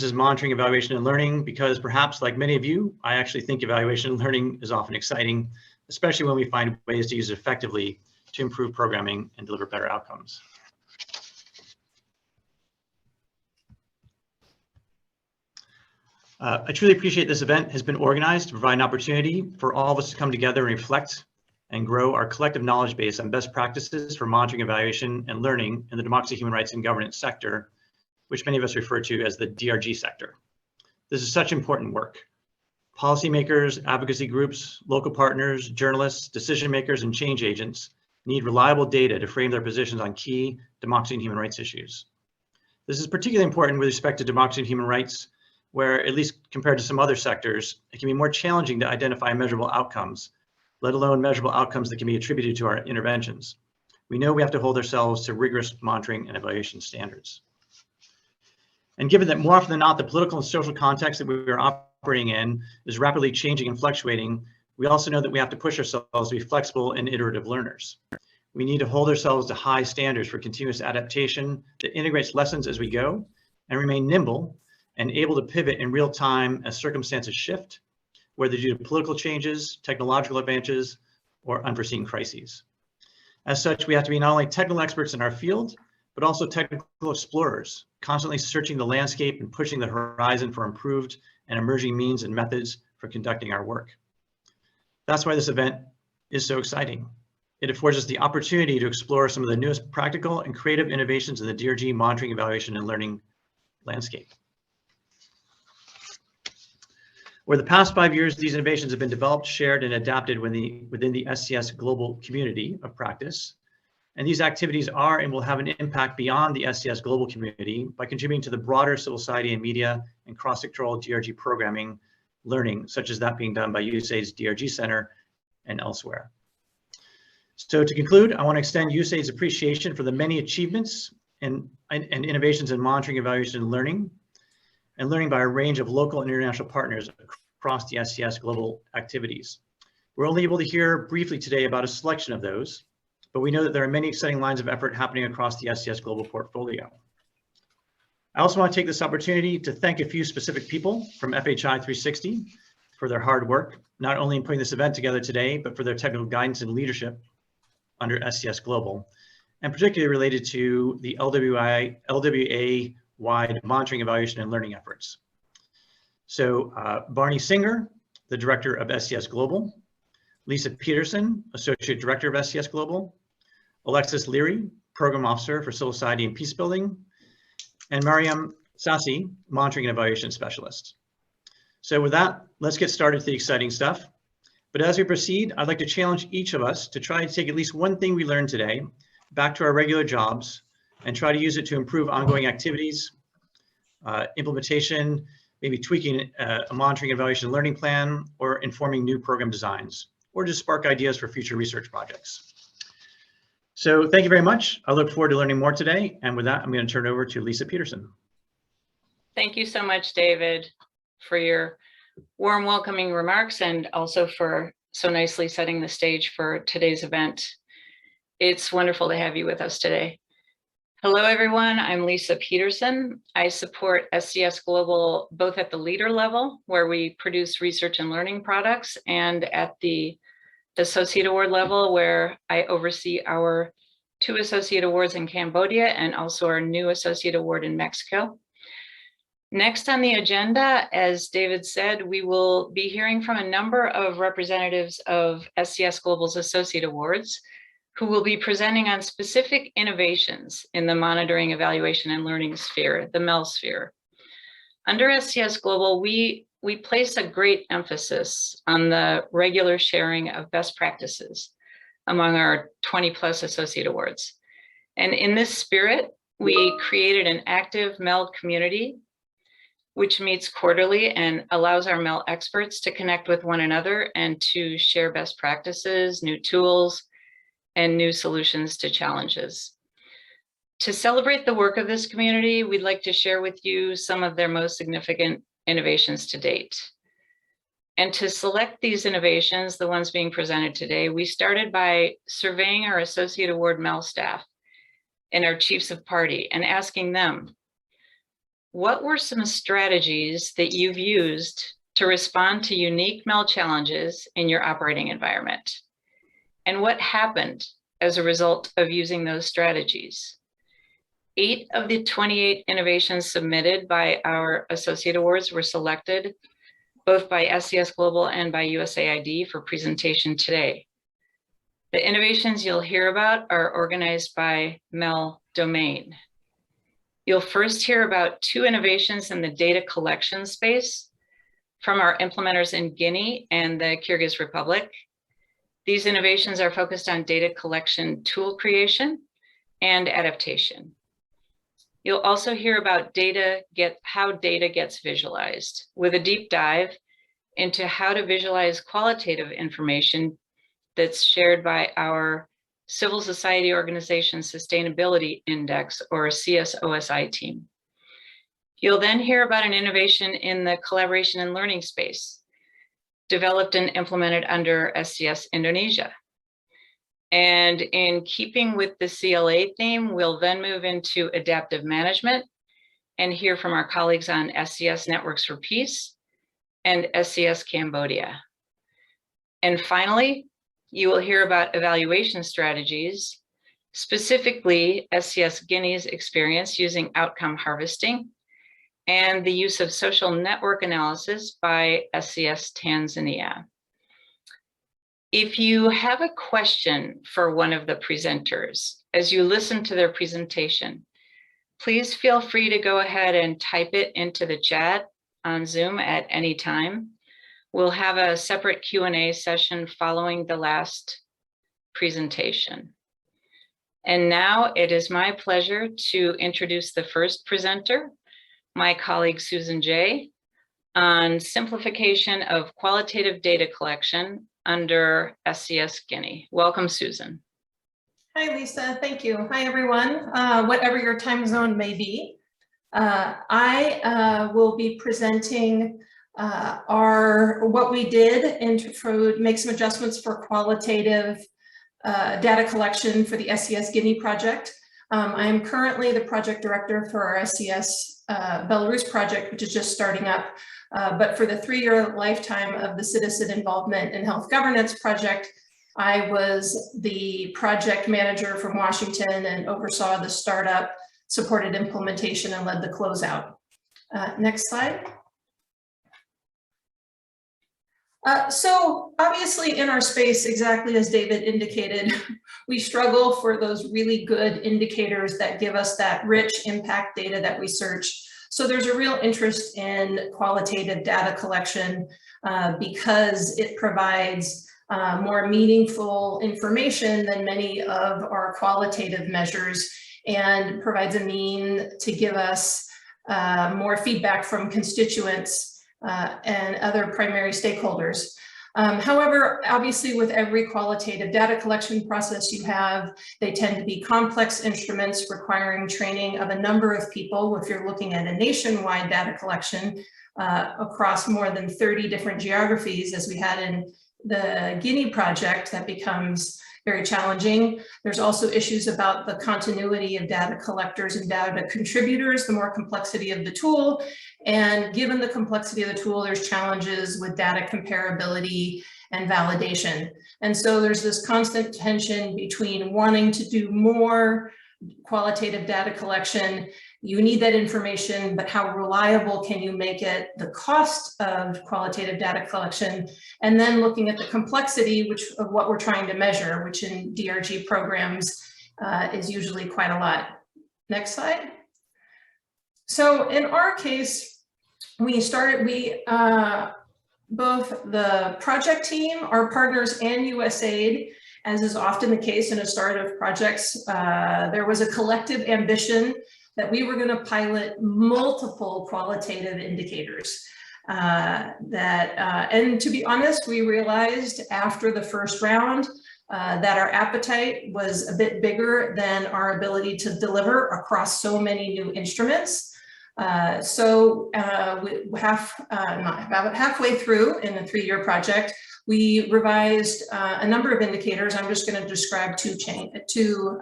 is monitoring, evaluation, and learning because perhaps like many of you, I actually think evaluation and learning is often exciting, especially when we find ways to use it effectively to improve programming and deliver better outcomes. I truly appreciate this event has been organized to provide an opportunity for all of us to come together and reflect and grow our collective knowledge base on best practices for monitoring, evaluation, and learning in the democracy, human rights, and governance sector, which many of us refer to as the DRG sector. This is such important work. Policymakers, advocacy groups, local partners, journalists, decision makers, and change agents need reliable data to frame their positions on key democracy and human rights issues. This is particularly important with respect to democracy and human rights, where, at least compared to some other sectors, it can be more challenging to identify measurable outcomes, let alone measurable outcomes that can be attributed to our interventions. We know we have to hold ourselves to rigorous monitoring and evaluation standards. And given that more often than not, the political and social context that we are operating in is rapidly changing and fluctuating, we also know that we have to push ourselves to be flexible and iterative learners. We need to hold ourselves to high standards for continuous adaptation that integrates lessons as we go and remain nimble and able to pivot in real time as circumstances shift, whether due to political changes, technological advances, or unforeseen crises. As such, we have to be not only technical experts in our field, but also technical explorers, constantly searching the landscape and pushing the horizon for improved and emerging means and methods for conducting our work. That's why this event is so exciting. It affords us the opportunity to explore some of the newest practical and creative innovations in the DRG monitoring, evaluation, and learning landscape. Over the past 5 years, these innovations have been developed, shared, and adapted within the SCS Global community of practice. And these activities are and will have an impact beyond the SCS Global community by contributing to the broader civil society and media and cross-sectoral DRG programming learning, such as that being done by USAID's DRG Center and elsewhere. So to conclude, I want to extend USAID's appreciation for the many achievements and innovations in monitoring, evaluation, and learning by a range of local and international partners across the SCS Global activities. We're only able to hear briefly today about a selection of those, but we know that there are many exciting lines of effort happening across the SCS Global portfolio. I also want to take this opportunity to thank a few specific people from FHI 360 for their hard work, not only in putting this event together today, but for their technical guidance and leadership under SCS Global, and particularly related to the LWA-wide monitoring, evaluation, and learning efforts. So Barney Singer, the director of SCS Global, Lisa Peterson, associate director of SCS Global, Alexis Leary, program officer for civil society and peace building, and Mariam Sassi, monitoring and evaluation specialist. So with that, let's get started with the exciting stuff. But as we proceed, I'd like to challenge each of us to try to take at least one thing we learned today back to our regular jobs and try to use it to improve ongoing activities, implementation, maybe tweaking a monitoring, evaluation, and learning plan, or informing new program designs, or just spark ideas for future research projects. So thank you very much. I look forward to learning more today. And with that, I'm going to turn it over to Lisa Peterson. Thank you so much, David, for your warm welcoming remarks and also for so nicely setting the stage for today's event. It's wonderful to have you with us today. Hello, everyone. I'm Lisa Peterson. I support SCS Global both at the leader level, where we produce research and learning products, and at the associate award level, where I oversee our 2 associate awards in Cambodia and also our new associate award in Mexico. Next on the agenda, as David said, we will be hearing from a number of representatives of SCS Global's associate awards, who will be presenting on specific innovations in the monitoring, evaluation, and learning sphere, the MEL sphere. Under SCS Global, we place a great emphasis on the regular sharing of best practices among our 20+ associate awards. And in this spirit, we created an active MEL community, which meets quarterly and allows our MEL experts to connect with one another and to share best practices, new tools, and new solutions to challenges. To celebrate the work of this community, we'd like to share with you some of their most significant innovations to date. And to select these innovations, the ones being presented today, we started by surveying our Associate Award MEL staff and our chiefs of party and asking them, what were some strategies that you've used to respond to unique MEL challenges in your operating environment? And what happened as a result of using those strategies? 8 of the 28 innovations submitted by our Associate Awards were selected both by SCS Global and by USAID for presentation today. The innovations you'll hear about are organized by MEL domain. You'll first hear about 2 innovations in the data collection space from our implementers in Guinea and the Kyrgyz Republic. These innovations are focused on data collection tool creation and adaptation. You'll also hear about how data gets visualized, with a deep dive into how to visualize qualitative information that's shared by our Civil Society Organization Sustainability Index, or CSOSI team. You'll then hear about an innovation in the collaboration and learning space, developed and implemented under SCS Indonesia. And in keeping with the CLA theme, we'll then move into adaptive management and hear from our colleagues on SCS Networks for Peace and SCS Cambodia. And finally, you will hear about evaluation strategies, specifically SCS Guinea's experience using outcome harvesting and the use of social network analysis by SCS Tanzania. If you have a question for one of the presenters as you listen to their presentation, please feel free to go ahead and type it into the chat on Zoom at any time. We'll have a separate Q&A session following the last presentation. And now it is my pleasure to introduce the first presenter, my colleague Susan Jay, on simplification of qualitative data collection under SCS Guinea. Welcome, Susan. Hi, Lisa. Thank you. Hi, everyone. Whatever your time zone may be, I will be presenting what we did and to make some adjustments for qualitative data collection for the SCS Guinea project. I am currently the project director for our SCS Belarus project, which is just starting up. But for the 3-year lifetime of the Citizen Involvement in Health Governance project, I was the project manager from Washington and oversaw the startup, supported implementation, and led the closeout. Next slide. So obviously in our space, exactly as David indicated, we struggle for those really good indicators that give us that rich impact data that we search. So there's a real interest in qualitative data collection because it provides more meaningful information than many of our qualitative measures and provides a mean to give us more feedback from constituents and other primary stakeholders. However, obviously with every qualitative data collection process they tend to be complex instruments requiring training of a number of people. If you're looking at a nationwide data collection across more than 30 different geographies, as we had in the Guinea project, that becomes very challenging. There's also issues about the continuity of data collectors and data contributors, the more complexity of the tool. And given the complexity of the tool, there's challenges with data comparability and validation. And so there's this constant tension between wanting to do more qualitative data collection. You need that information, but how reliable can you make it? The cost of qualitative data collection, and then looking at the complexity of what we're trying to measure, which in DRG programs is usually quite a lot. Next slide. So in our case, both the project team, our partners, and USAID, as is often the case in a start of projects, there was a collective ambition that we were going to pilot multiple qualitative indicators. And to be honest, we realized after the first round that our appetite was a bit bigger than our ability to deliver across so many new instruments. About halfway through in the 3-year project, we revised a number of indicators. I'm just going to describe two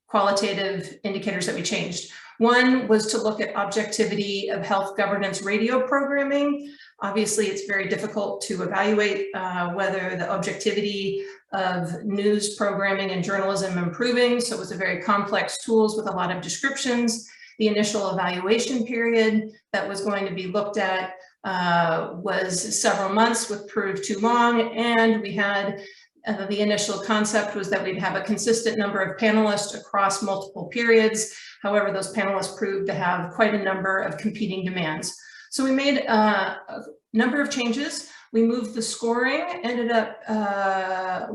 qualitative indicators that we changed. One was to look at objectivity of health governance radio programming. Obviously, it's very difficult to evaluate whether the objectivity of news programming and journalism improving. So it was a very complex tools with a lot of descriptions. The initial evaluation period that was going to be looked at was several months, which proved too long. And we had the initial concept was that we'd have a consistent number of panelists across multiple periods. However, those panelists proved to have quite a number of competing demands. So we made a number of changes. We moved the scoring, ended up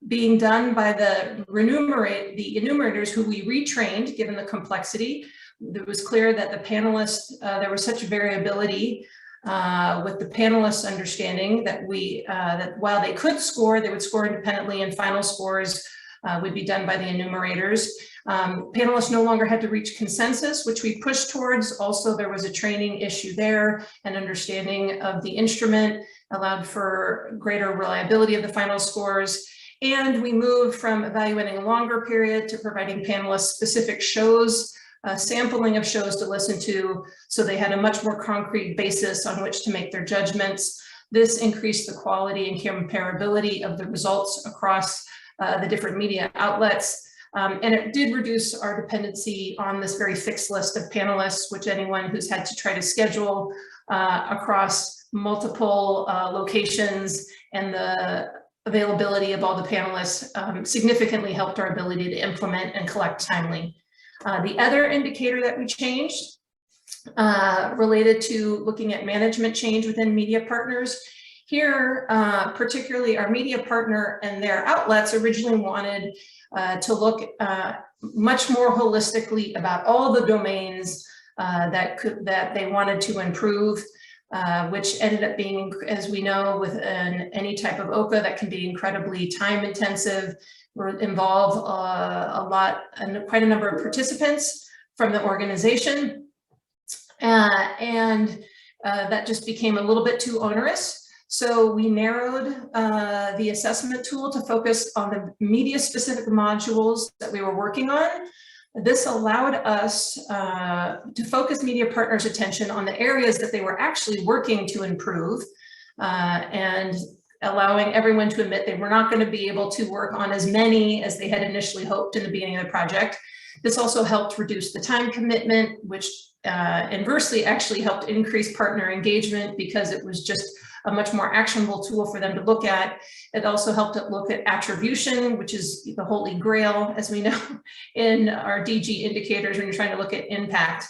being done by the enumerators who we retrained given the complexity. It was clear that the panelists, there was such variability with the panelists understanding that that while they could score, they would score independently, and final scores would be done by the enumerators. Panelists no longer had to reach consensus, which we pushed towards. Also, there was a training issue there, and understanding of the instrument allowed for greater reliability of the final scores. And we moved from evaluating a longer period to providing panelists specific shows, sampling of shows to listen to, so they had a much more concrete basis on which to make their judgments. This increased the quality and comparability of the results across the different media outlets. And it did reduce our dependency on this very fixed list of panelists, which anyone who's had to try to schedule across multiple locations, and the availability of all the panelists significantly helped our ability to implement and collect timely. The other indicator that we changed related to looking at management change within media partners. Here, particularly our media partner and their outlets originally wanted to look much more holistically about all the domains that they wanted to improve, which ended up being, as we know, with any type of OCA, that can be incredibly time intensive, involve quite a number of participants from the organization, and that just became a little bit too onerous. So we narrowed the assessment tool to focus on the media specific modules that we were working on. This allowed us to focus media partners' attention on the areas that they were actually working to improve, and allowing everyone to admit they were not going to be able to work on as many as they had initially hoped in the beginning of the project. This also helped reduce the time commitment, which inversely actually helped increase partner engagement because it was just a much more actionable tool for them to look at. It also helped it look at attribution, which is the holy grail, as we know, in our DG indicators when you're trying to look at impact,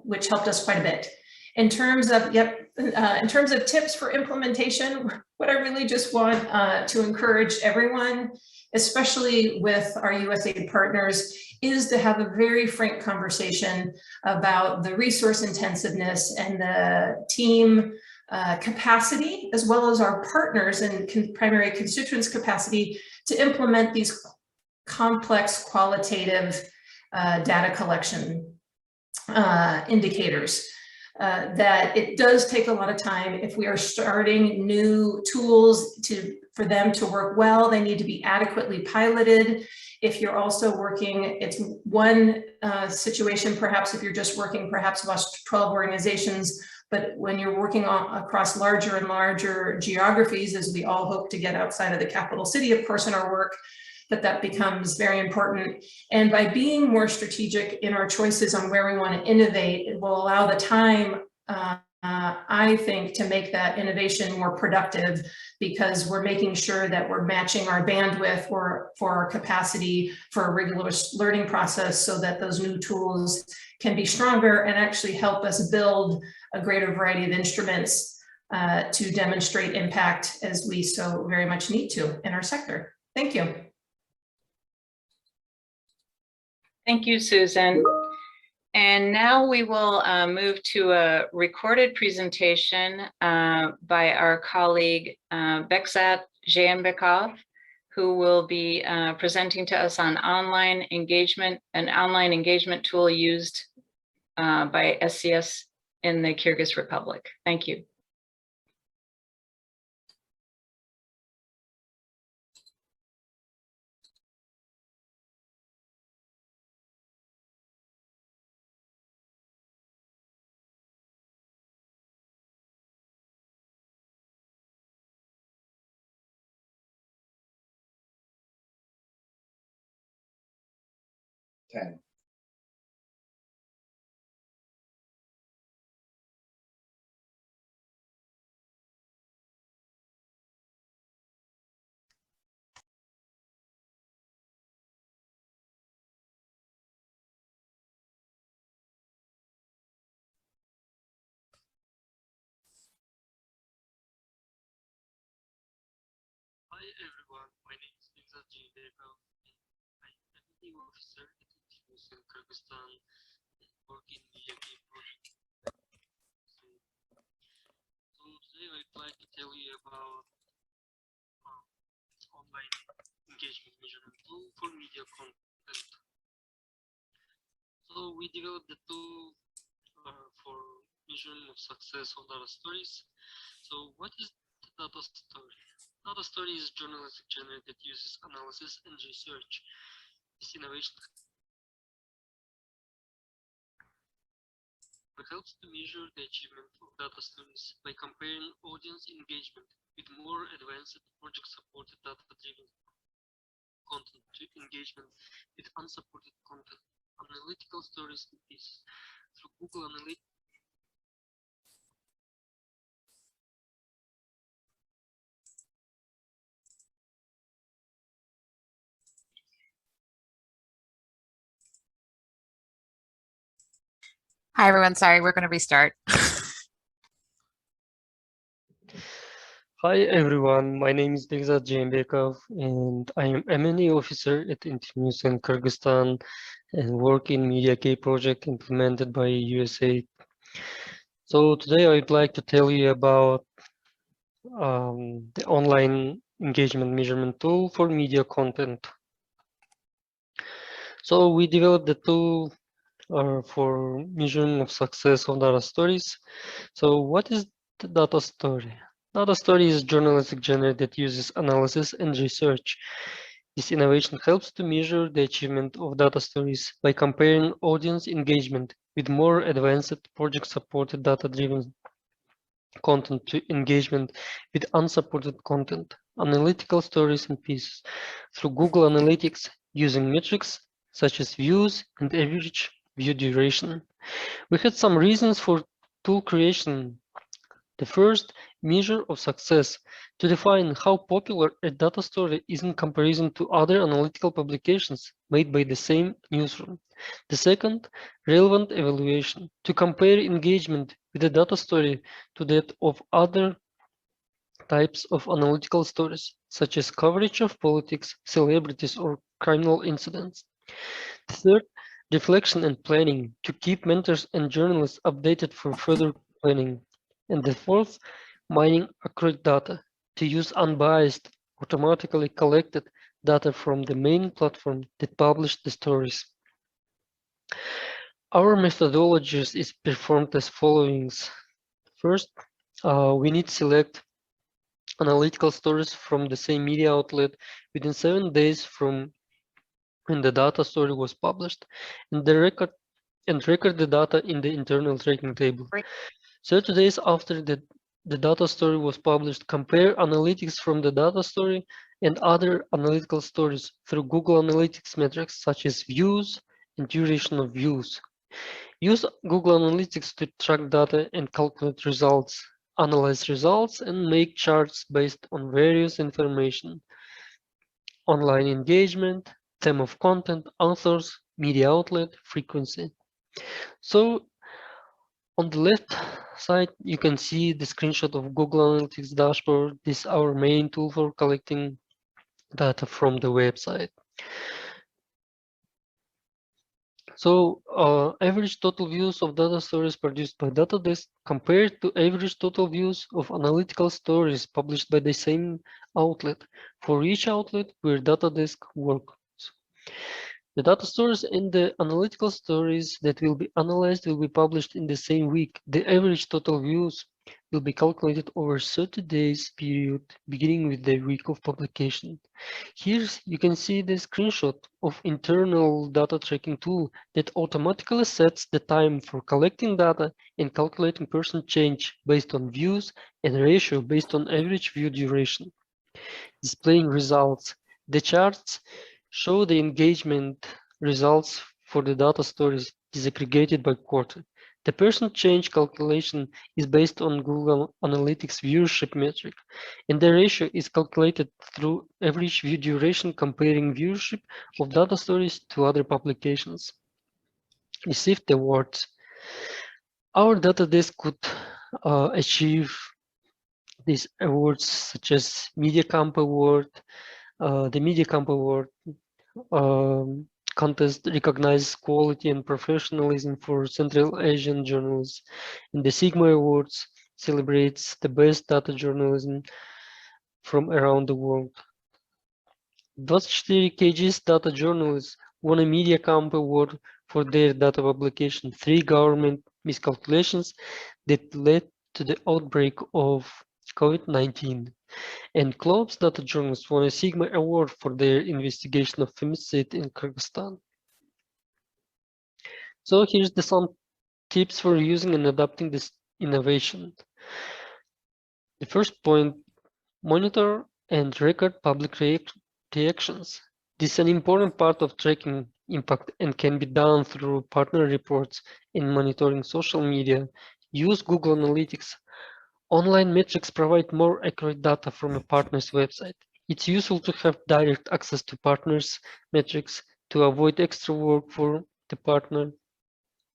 which helped us quite a bit. In terms of, in terms of tips for implementation, what I really just want to encourage everyone, especially with our USAID partners, is to have a very frank conversation about the resource intensiveness and the team capacity, as well as our partners and primary constituents capacity to implement these complex qualitative data collection indicators. That it does take a lot of time. If we are starting new tools for them to work well, they need to be adequately piloted. If you're also working, it's one situation, perhaps if you're just working perhaps across 12 organizations, but when you're working across larger and larger geographies, as we all hope to get outside of the capital city, of course, in our work, that becomes very important. And by being more strategic in our choices on where we want to innovate, it will allow the time, I think, to make that innovation more productive, because we're making sure that we're matching our bandwidth for our capacity for a rigorous learning process, so that those new tools can be stronger and actually help us build a greater variety of instruments to demonstrate impact, as we so very much need to in our sector. Thank you. Thank you, Susan. And now we will move to a recorded presentation by our colleague Beksat Jayanbekov, who will be presenting to us on online engagement, an online engagement tool used by SCS in the Kyrgyz Republic. Thank you. 10. Hi everyone, my name is Endline. I'm an officer at Institutionalizing Kyrgyzstan and work in media game project. So today I'd like to tell you about online engagement measurement tool for media content. So we developed the tool for measuring of success of data stories. So what is the data story? Data story is journalistic genre that uses analysis and research. This innovation helps to measure the achievement of data stories by comparing audience engagement with more advanced project-supported data-driven content to engagement with unsupported content, analytical stories and pieces through Google Analytics. Hi, everyone. Sorry, we're going to restart. Hi everyone, my name is Begzat Jaimbekov and I am M&A officer at Institutionalizing Kyrgyzstan and work in Media K project implemented by USAID. So today I'd like to tell you about the online engagement measurement tool for media content. So we developed the tool for measuring of success of data stories. So what is the data story? Data story is journalistic genre that uses analysis and research. This innovation helps to measure the achievement of data stories by comparing audience engagement with more advanced project-supported data-driven content to engagement with unsupported content, analytical stories and pieces through Google Analytics using metrics such as views and average view duration. We had some reasons for tool creation. The first, measure of success, to define how popular a data story is in comparison to other analytical publications made by the same newsroom. The second, relevant evaluation, to compare engagement with a data story to that of other types of analytical stories, such as coverage of politics, celebrities, or criminal incidents. The third, reflection and planning, to keep mentors and journalists updated for further planning. And the fourth, mining accurate data, to use unbiased, automatically collected data from the main platform that published the stories. Our methodologies is performed as follows. First, we need to select analytical stories from the same media outlet within 7 days from when the data story was published, and record the data in the internal tracking table. 30 days after the data story was published, compare analytics from the data story and other analytical stories through Google Analytics metrics such as views and duration of views. Use Google Analytics to track data and calculate results, analyze results, and make charts based on various information: online engagement, theme of content, authors, media outlet, frequency. So on the left side, you can see the screenshot of Google Analytics dashboard. This is our main tool for collecting data from the website. So average total views of data stories produced by Datadesk compared to average total views of analytical stories published by the same outlet for each outlet where Datadesk works. The data stories and the analytical stories that will be analyzed will be published in the same week. The average total views will be calculated over 30 days period, beginning with the week of publication. Here you can see the screenshot of internal data tracking tool that automatically sets the time for collecting data and calculating percent change based on views and ratio based on average view duration. Displaying results. The charts show the engagement results for the data stories disaggregated by quarter. The percent change calculation is based on Google Analytics viewership metric, and the ratio is calculated through average view duration comparing viewership of data stories to other publications. Received awards. Our data desk could achieve these awards such as MediaCamp Award. The MediaCamp Award contest recognizes quality and professionalism for Central Asian journalists, and the Sigma Awards celebrates the best data journalism from around the world. 24 kg's data journalists won a MediaCamp Award for their data publication, 3 government miscalculations that led to the outbreak of COVID-19. And Glob's data journalists won a Sigma Award for their investigation of femicide in Kyrgyzstan. So here's some tips for using and adapting this innovation. The first point, monitor and record public reactions. This is an important part of tracking impact and can be done through partner reports in monitoring social media. Use Google Analytics. Online metrics provide more accurate data from a partner's website. It's useful to have direct access to partners' metrics to avoid extra work for the partner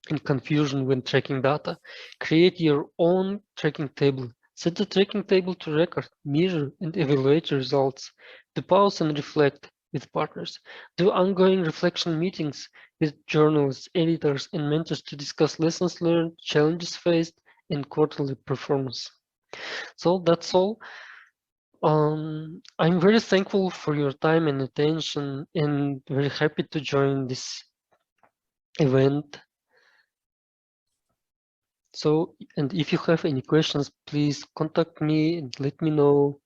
and confusion when tracking data. Create your own tracking table. Set the tracking table to record, measure, and evaluate results. To pause and reflect with partners. Do ongoing reflection meetings with journalists, editors, and mentors to discuss lessons learned, challenges faced, and quarterly performance. So that's all. I'm very thankful for your time and attention and very happy to join this event. So, and if you have any questions, please contact me and let me know.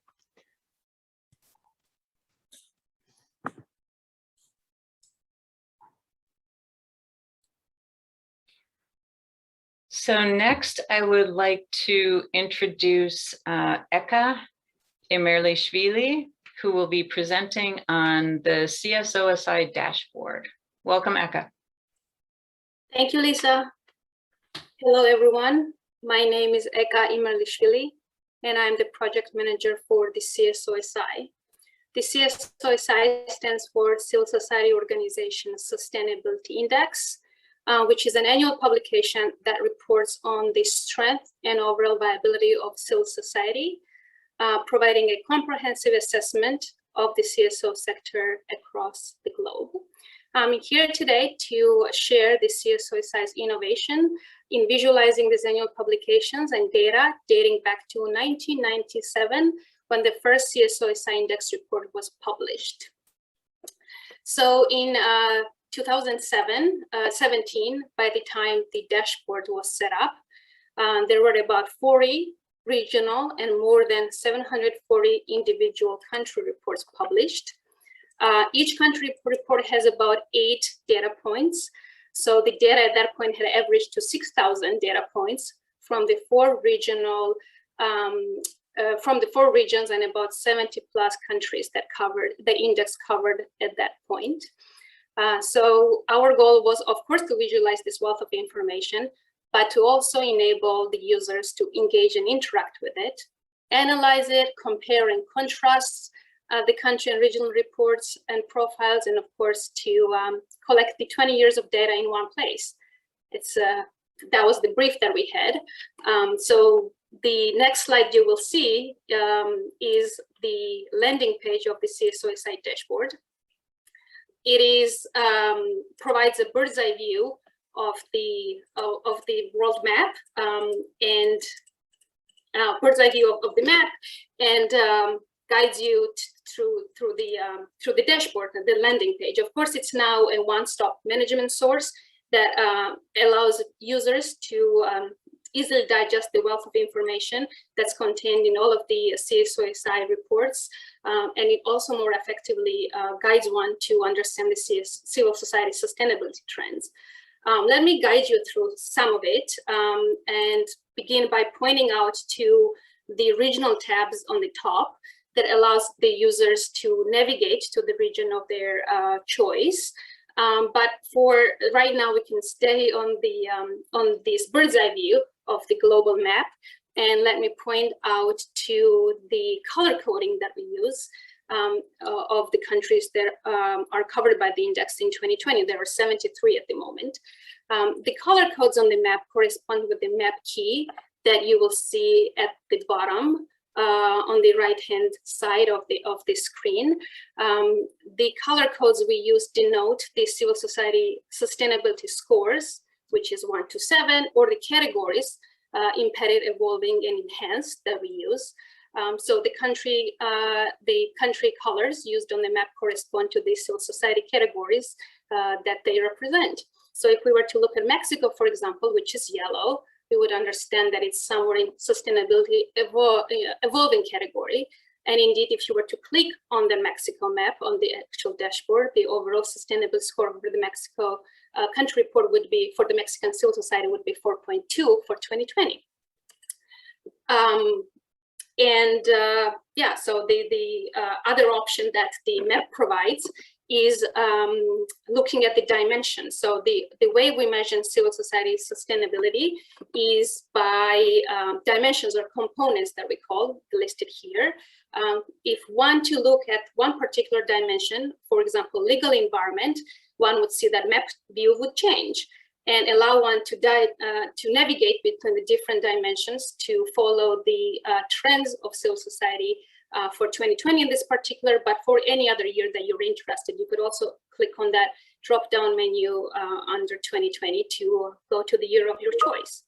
So next, I would like to introduce Eka Emerlishvili, who will be presenting on the CSOSI dashboard. Welcome, Eka. Thank you, Lisa. Hello, everyone. My name is Eka Emerlishvili, and I'm the project manager for the CSOSI. The CSOSI stands for Civil Society Organization Sustainability Index, which is an annual publication that reports on the strength and overall viability of civil society, providing a comprehensive assessment of the CSO sector across the globe. I'm here today to share the CSOSI's innovation in visualizing these annual publications and data dating back to 1997, when the first CSOSI index report was published. So in 2017, by the time the dashboard was set up, there were about 40 regional and more than 740 individual country reports published. Each country report has about 8 data points. So the data at that point had averaged to 6,000 data points from the 4 regional, from the 4 regions and about 70 plus countries that the index covered at that point. So our goal was, of course, to visualize this wealth of information, but to also enable the users to engage and interact with it, analyze it, compare and contrast the country and regional reports and profiles, and of course, to collect the 20 years of data in one place. That was the brief that we had. So the next slide you will see is the landing page of the CSOSI dashboard. It provides a bird's eye view of the world map and bird's eye view of the map, and guides you through the dashboard, the landing page. Of course, it's now a one-stop management source that allows users to easily digest the wealth of information that's contained in all of the CSOSI reports, and it also more effectively guides one to understand the civil society sustainability trends. Let me guide you through some of it and begin by pointing out to the regional tabs on the top that allows the users to navigate to the region of their choice. But for right now, we can stay on this bird's eye view of the global map. And let me point out to the color coding that we use of the countries that are covered by the index in 2020. There are 73 at the moment. The color codes on the map correspond with the map key that you will see at the bottom on the right-hand side of the screen. The color codes we use denote the civil society sustainability scores, which is 1 to 7, or the categories, embedded, evolving, and enhanced that we use. So the country colors used on the map correspond to the civil society categories that they represent. So if we were to look at Mexico, for example, which is yellow, we would understand that it's somewhere in sustainability evolving category. And indeed, if you were to click on the Mexico map on the actual dashboard, the overall sustainable score for the Mexico country report would be, for the Mexican civil society, would be 4.2 for 2020. Yeah, so the other option that the map provides is looking at the dimensions. So the way we measure civil society sustainability is by dimensions or components that we call listed here. If one to look at one particular dimension, for example, legal environment, one would see that map view would change and allow one to navigate between the different dimensions to follow the trends of civil society for 2020 in this particular, but for any other year that you're interested. You could also click on that drop-down menu under 2020 to go to the year of your choice.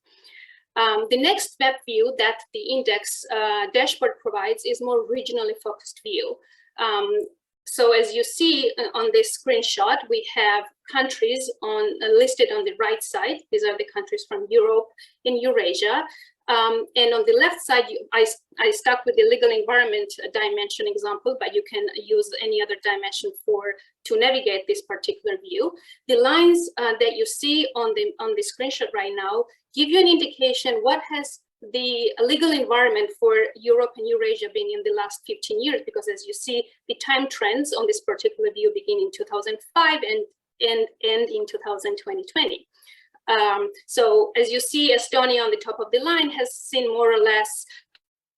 The next map view that the index dashboard provides is more regionally focused view. So as you see on this screenshot, we have countries listed on the right side. These are the countries from Europe and Eurasia. And on the left side, I stuck with the legal environment dimension example, but you can use any other dimension to navigate this particular view. The lines that you see on the screenshot right now give you an indication what has the legal environment for Europe and Eurasia been in the last 15 years, because as you see, the time trends on this particular view begin in 2005 and end in 2020. So as you see, Estonia on the top of the line has seen more or less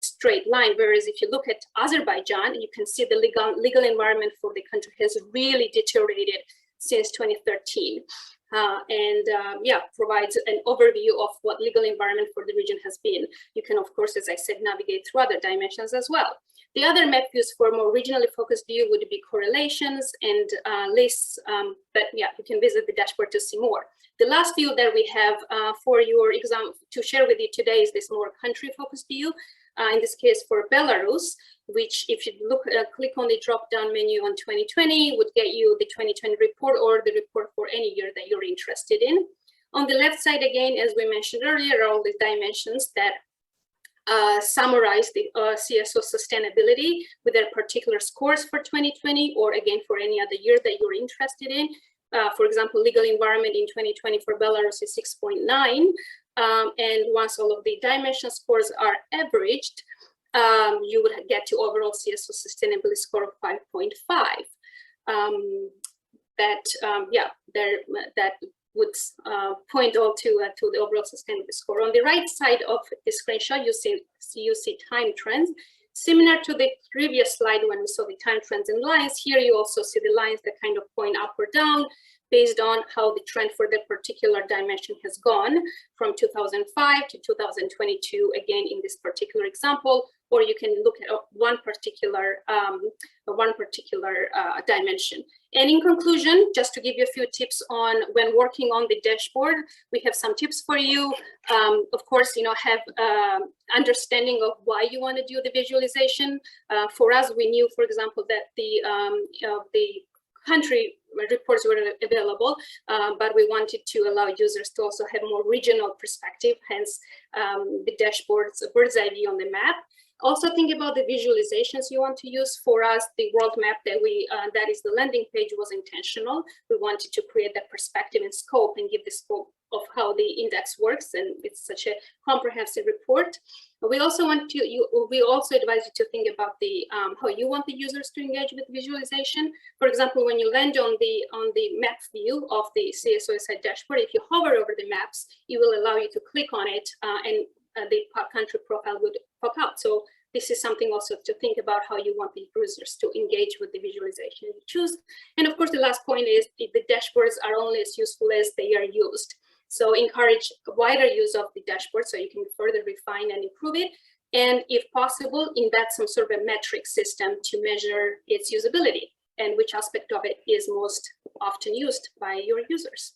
straight line, whereas if you look at Azerbaijan, you can see the legal environment for the country has really deteriorated since 2013. Yeah, provides an overview of what legal environment for the region has been. You can, of course, as I said, navigate through other dimensions as well. The other map views for more regionally focused view would be correlations and lists, but yeah, you can visit the dashboard to see more. The last view that we have for your exam to share with you today is this more country focused view. In this case for Belarus, which if you click on the drop-down menu on 2020 would get you the 2020 report or the report for any year that you're interested in. On the left side, again, as we mentioned earlier, are all the dimensions that summarize the CSO sustainability with their particular scores for 2020, or again, for any other year that you're interested in. For example, legal environment in 2020 for Belarus is 6.9. And once all of the dimension scores are averaged, you would get to overall CSO sustainability score of 5.5. That would point all to the overall sustainability score. On the right side of the screenshot, you see time trends. Similar to the previous slide when we saw the time trends in lines, here you also see the lines that kind of point up or down based on how the trend for that particular dimension has gone from 2005 to 2022, again, in this particular example, or you can look at one particular dimension. And in conclusion, just to give you a few tips on when working on the dashboard, we have some tips for you. Of course, have understanding of why you want to do the visualization. For us, we knew, for example, that the country reports were available, but we wanted to allow users to also have more regional perspective, hence the dashboard's bird's eye view on the map. Also think about the visualizations you want to use. For us, the world map that is the landing page was intentional. We wanted to create that perspective and scope and give the scope of how the index works, and it's such a comprehensive report. We also advise you to think about how you want the users to engage with visualization. For example, when you land on the map view of the CSOSI dashboard, if you hover over the maps, it will allow you to click on it and the country profile would pop out. So this is something also to think about how you want the users to engage with the visualization you choose. And of course, the last point is the dashboards are only as useful as they are used. So encourage wider use of the dashboard so you can further refine and improve it. And if possible, embed some sort of a metric system to measure its usability and which aspect of it is most often used by your users.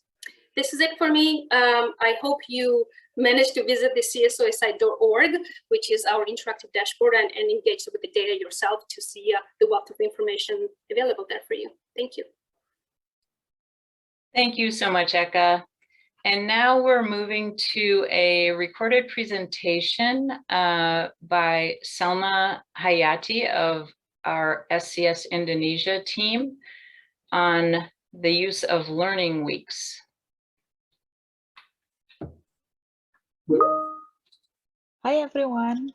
This is it for me. I hope you managed to visit the CSOSI.org, which is our interactive dashboard, and engage with the data yourself to see the wealth of information available there for you. Thank you. Thank you so much, Eka. And now we're moving to a recorded presentation by Selma Hayati of our SCS Indonesia team on the use of learning weeks. Hi everyone,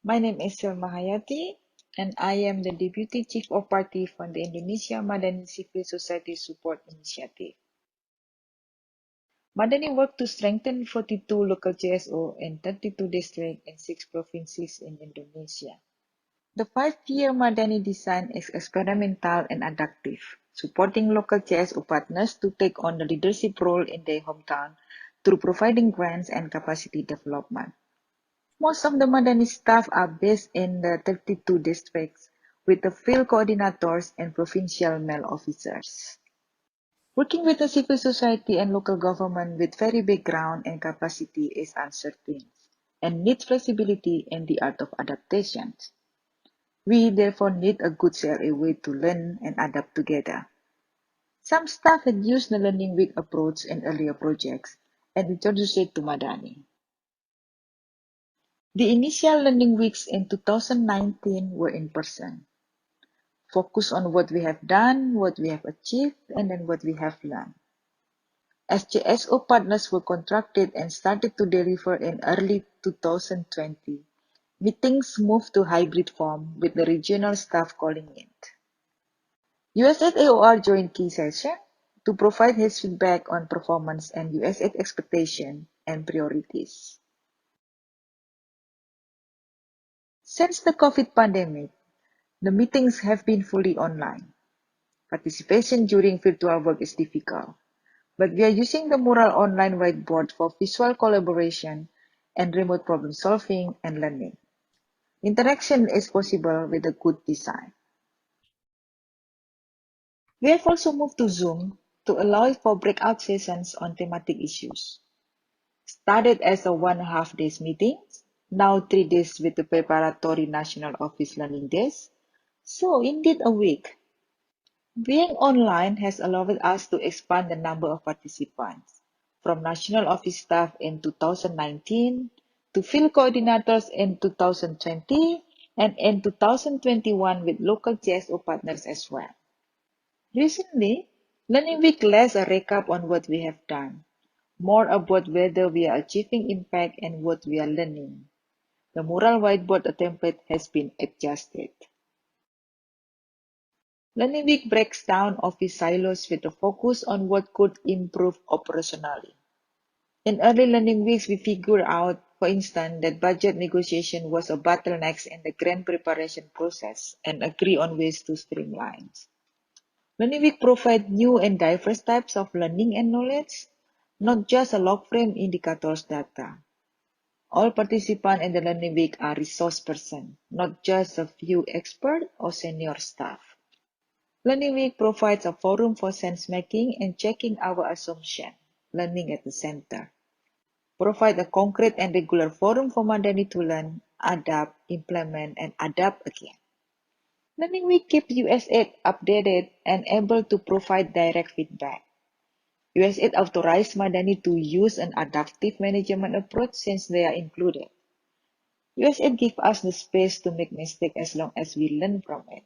my name is Selma Hayati and I am the Deputy Chief of Party from the Indonesia Madani Civil Society Support Initiative. Madani worked to strengthen 42 local CSO in 32 districts and 6 provinces in Indonesia. The 5-year Madani design is experimental and adaptive, supporting local CSO partners to take on the leadership role in their hometown through providing grants and capacity development. Most of the Madani staff are based in the 32 districts, with the field coordinators and provincial male officers. Working with the civil society and local government with very background and capacity is uncertain and needs flexibility and the art of adaptation. We therefore need a good CRA way to learn and adapt together. Some staff had used the Learning Week approach in earlier projects and introduced it to Madani. The initial Learning Weeks in 2019 were in person. Focus on what we have done, what we have achieved, and then what we have learned. As CSO partners were contracted and started to deliver in early 2020, meetings moved to hybrid form with the regional staff calling in. USAID AAR joined key session to provide his feedback on performance and USAID expectation and priorities. Since the COVID pandemic, the meetings have been fully online. Participation during virtual work is difficult, but we are using the Mural online whiteboard for visual collaboration and remote problem solving and learning. Interaction is possible with a good design. We have also moved to Zoom to allow for breakout sessions on thematic issues. Started as a 1.5 days meeting, now 3 days with the preparatory national office learning days, so indeed a week. Being online has allowed us to expand the number of participants, from national office staff in 2019 to field coordinators in 2020 and in 2021 with local CSO partners as well. Recently, Learning Week less a recap on what we have done, more about whether we are achieving impact and what we are learning. The Mural whiteboard template has been adjusted. Learning Week breaks down office silos with a focus on what could improve operationally. In early Learning Weeks, we figured out, for instance, that budget negotiation was a bottleneck in the grant preparation process and agree on ways to streamline. Learning Week provides new and diverse types of learning and knowledge, not just a log frame indicators data. All participants in the Learning Week are resource persons, not just a few experts or senior staff. Learning Week provides a forum for sense-making and checking our assumption, learning at the center. Provide a concrete and regular forum for Madani to learn, adapt, implement, and adapt again. Learning Week keeps USAID updated and able to provide direct feedback. USAID authorized Madani to use an adaptive management approach since they are included. USAID gives us the space to make mistakes as long as we learn from it.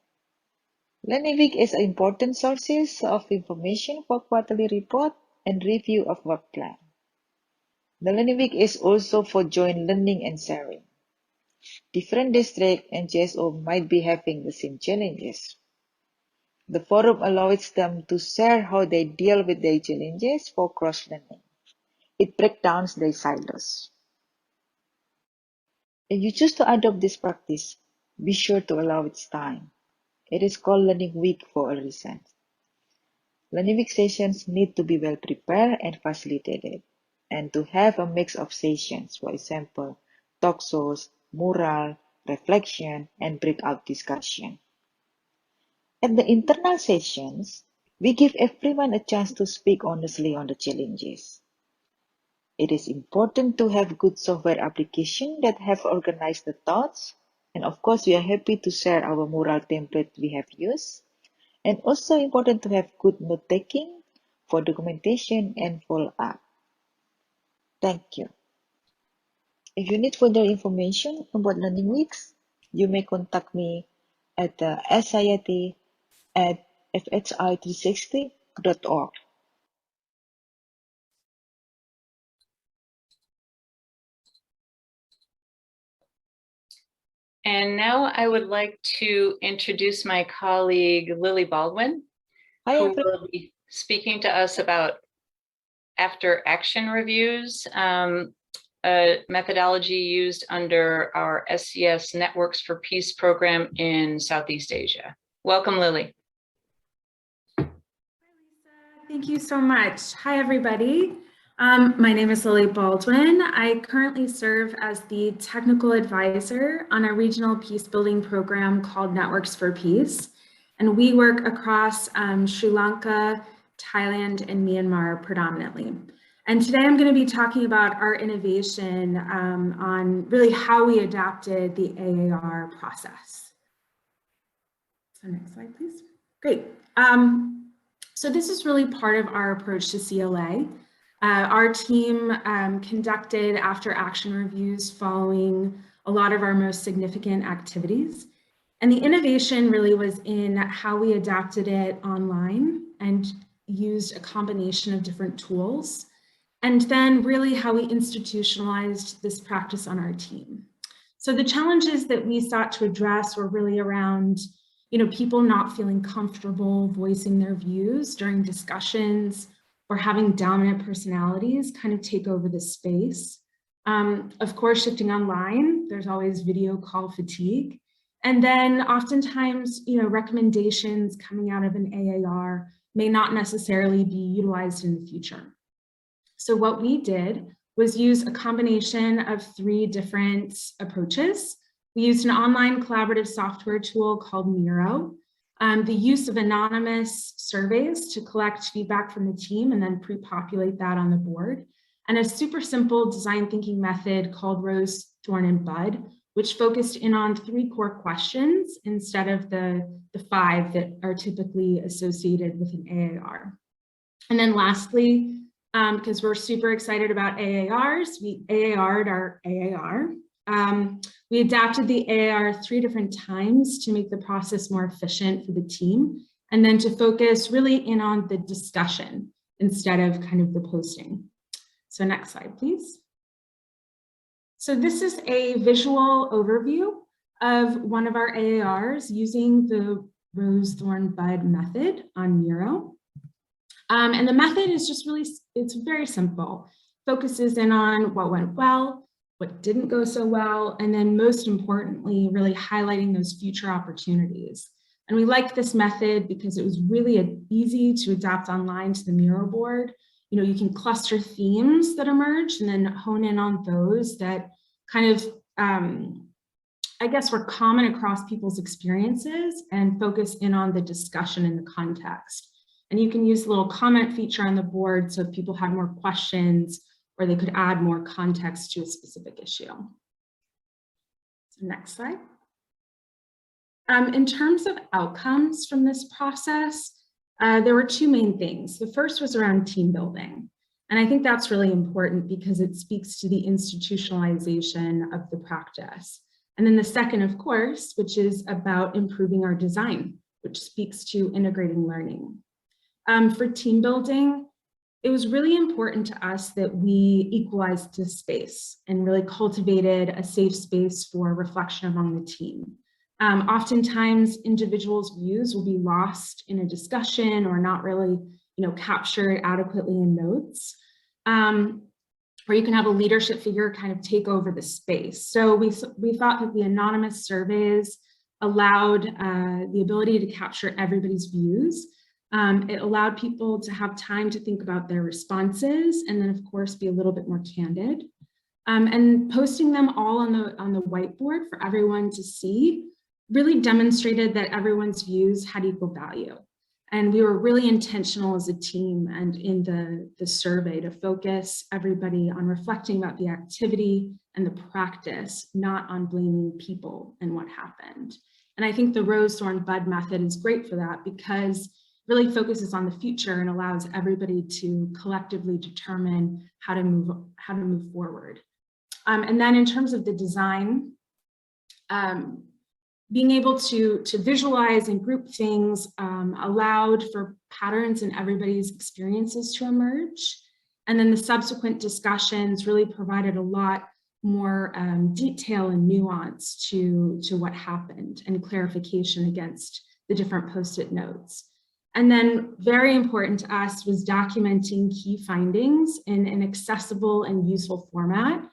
Learning Week is an important source of information for quarterly report and review of work plan. The Learning Week is also for joint learning and sharing. Different districts and GSO might be having the same challenges. The forum allows them to share how they deal with their challenges for cross-learning. It breaks down their silos. If you choose to adopt this practice, be sure to allow its time. It is called Learning Week for a reason. Learning Week sessions need to be well prepared and facilitated, and to have a mix of sessions, for example, talk shows, mural, reflection, and breakout discussion. At the internal sessions, we give everyone a chance to speak honestly on the challenges. It is important to have good software applications that have organized the thoughts, and of course, we are happy to share our mural template we have used. And also important to have good note-taking for documentation and follow-up. Thank you. If you need further information about Learning Weeks, you may contact me at sciati@fhi360.org. And now I would like to introduce my colleague, Lily Baldwin, Hi, who everyone. will be speaking to us about after action reviews, a methodology used under our SCS Networks for Peace program in Southeast Asia. Welcome, Lily. Hi, Lisa. Thank you so much. Hi, everybody. My name is Lily Baldwin. I currently serve as the technical advisor on a regional peace building program called Networks for Peace. And we work across Sri Lanka, Thailand, and Myanmar predominantly. And today I'm going to be talking about our innovation on really how we adapted the AAR process. So next slide, please. Great. So this is really part of our approach to CLA. Our team conducted after action reviews following a lot of our most significant activities. And the innovation really was in how we adapted it online and used a combination of different tools. And then really how we institutionalized this practice on our team. So the challenges that we sought to address were really around, people not feeling comfortable voicing their views during discussions or having dominant personalities kind of take over the space. Of course, shifting online, there's always video call fatigue. And then oftentimes, recommendations coming out of an AAR may not necessarily be utilized in the future. So what we did was use a combination of 3 different approaches. We used an online collaborative software tool called Miro, the use of anonymous surveys to collect feedback from the team and then pre-populate that on the board, and a super simple design thinking method called Rose, Thorn, and Bud, which focused in on 3 core questions instead of the 5 that are typically associated with an AAR. And then lastly, because we're super excited about AARs, we AAR'd our AAR. We adapted the AAR 3 different times to make the process more efficient for the team, and then to focus really in on the discussion instead of kind of the posting. So next slide, please. So this is a visual overview of one of our AARs using the Rose, Thorn, Bud method on Miro. And the method is just really, it's very simple. Focuses in on what went well, what didn't go so well, and then most importantly, really highlighting those future opportunities. And we liked this method because it was really easy to adapt online to the Miro board. You can cluster themes that emerge and then hone in on those that kind of, I guess, were common across people's experiences and focus in on the discussion in the context. And you can use the little comment feature on the board so if people had more questions or they could add more context to a specific issue. So next slide. In terms of outcomes from this process, there were 2 main things. The first was around team building. And I think that's really important because it speaks to the institutionalization of the practice. And then the second, of course, which is about improving our design, which speaks to integrating learning. For team building, it was really important to us that we equalized the space and really cultivated a safe space for reflection among the team. Oftentimes, individuals' views will be lost in a discussion or not really, captured adequately in notes. Or you can have a leadership figure kind of take over the space. So we thought that the anonymous surveys allowed the ability to capture everybody's views. It allowed people to have time to think about their responses and then, of course, be a little bit more candid. And posting them all on the whiteboard for everyone to see really demonstrated that everyone's views had equal value. And we were really intentional as a team and in the survey to focus everybody on reflecting about the activity and the practice, not on blaming people and what happened. And I think the Rose, Thorn, Bud method is great for that because it really focuses on the future and allows everybody to collectively determine how to move forward. And then in terms of the design, being able to visualize and group things allowed for patterns in everybody's experiences to emerge. And then the subsequent discussions really provided a lot more detail and nuance to what happened and clarification against the different Post-it notes. And then very important to us was documenting key findings in an accessible and useful format,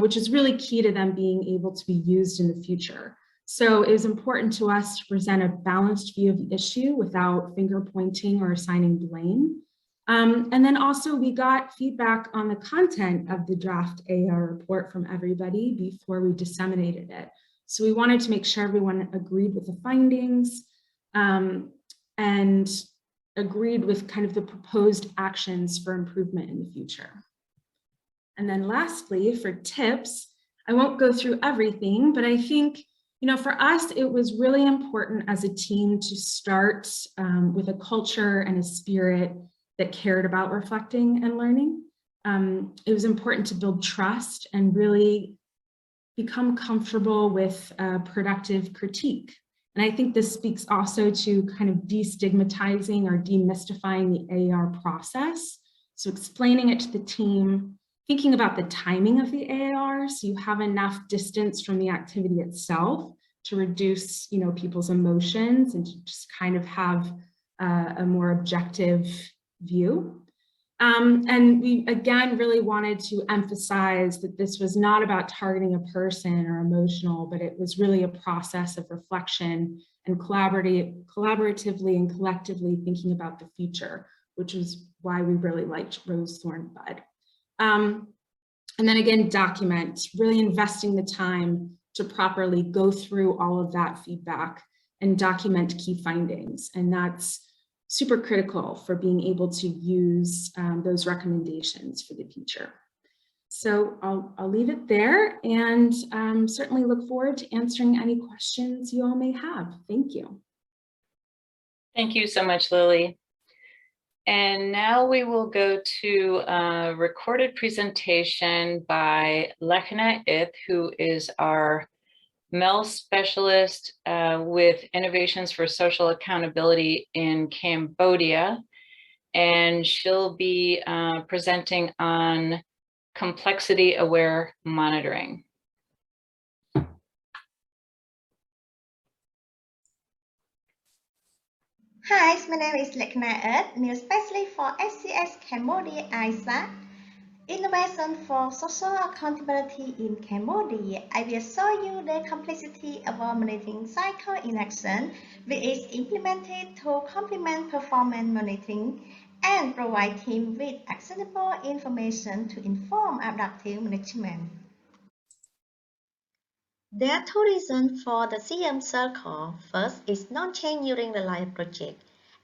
which is really key to them being able to be used in the future. So it was important to us to present a balanced view of the issue without finger pointing or assigning blame. And then also we got feedback on the content of the draft AAR report from everybody before we disseminated it. So we wanted to make sure everyone agreed with the findings and agreed with kind of the proposed actions for improvement in the future. And then lastly, for tips, I won't go through everything, but I think for us, it was really important as a team to start with a culture and a spirit that cared about reflecting and learning. It was important to build trust and really become comfortable with productive critique. And I think this speaks also to kind of destigmatizing or demystifying the AAR process. So explaining it to the team, thinking about the timing of the AAR, so you have enough distance from the activity itself to reduce, people's emotions and to just kind of have a more objective view. And we, again, really wanted to emphasize that this was not about targeting a person or emotional, but it was really a process of reflection and collaboratively and collectively thinking about the future, which is why we really liked Rose, Thorn, Bud. And then again, document, really investing the time to properly go through all of that feedback and document key findings. And that's super critical for being able to use those recommendations for the future. So I'll leave it there and certainly look forward to answering any questions you all may have. Thank you. Thank you so much, Lily. And now we will go to a recorded presentation by Lekhna Ith, who is our MEL specialist with Innovations for Social Accountability in Cambodia. And she'll be presenting on complexity-aware monitoring. Hi, my name is Lekhna Ith, new specialist for SCS Cambodia ISA. Innovation for Social Accountability in Cambodia. I will show you the complexity of our monitoring cycle in action, which is implemented to complement performance monitoring and provide team with actionable information to inform adaptive management. There are two reasons for the CM circle. First is non-change during the life project.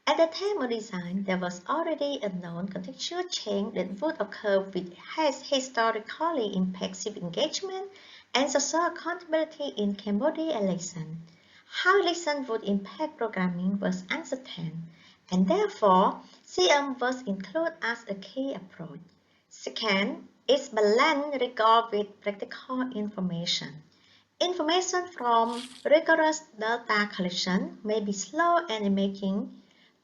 At the time of design, there was already a known contextual change that would occur which has historically impacted civic engagement and social accountability in Cambodia election. How election would impact programming was uncertain, and therefore, CM was included as a key approach. Second, is balance regard with practical information. Information from rigorous data collection may be slow and making,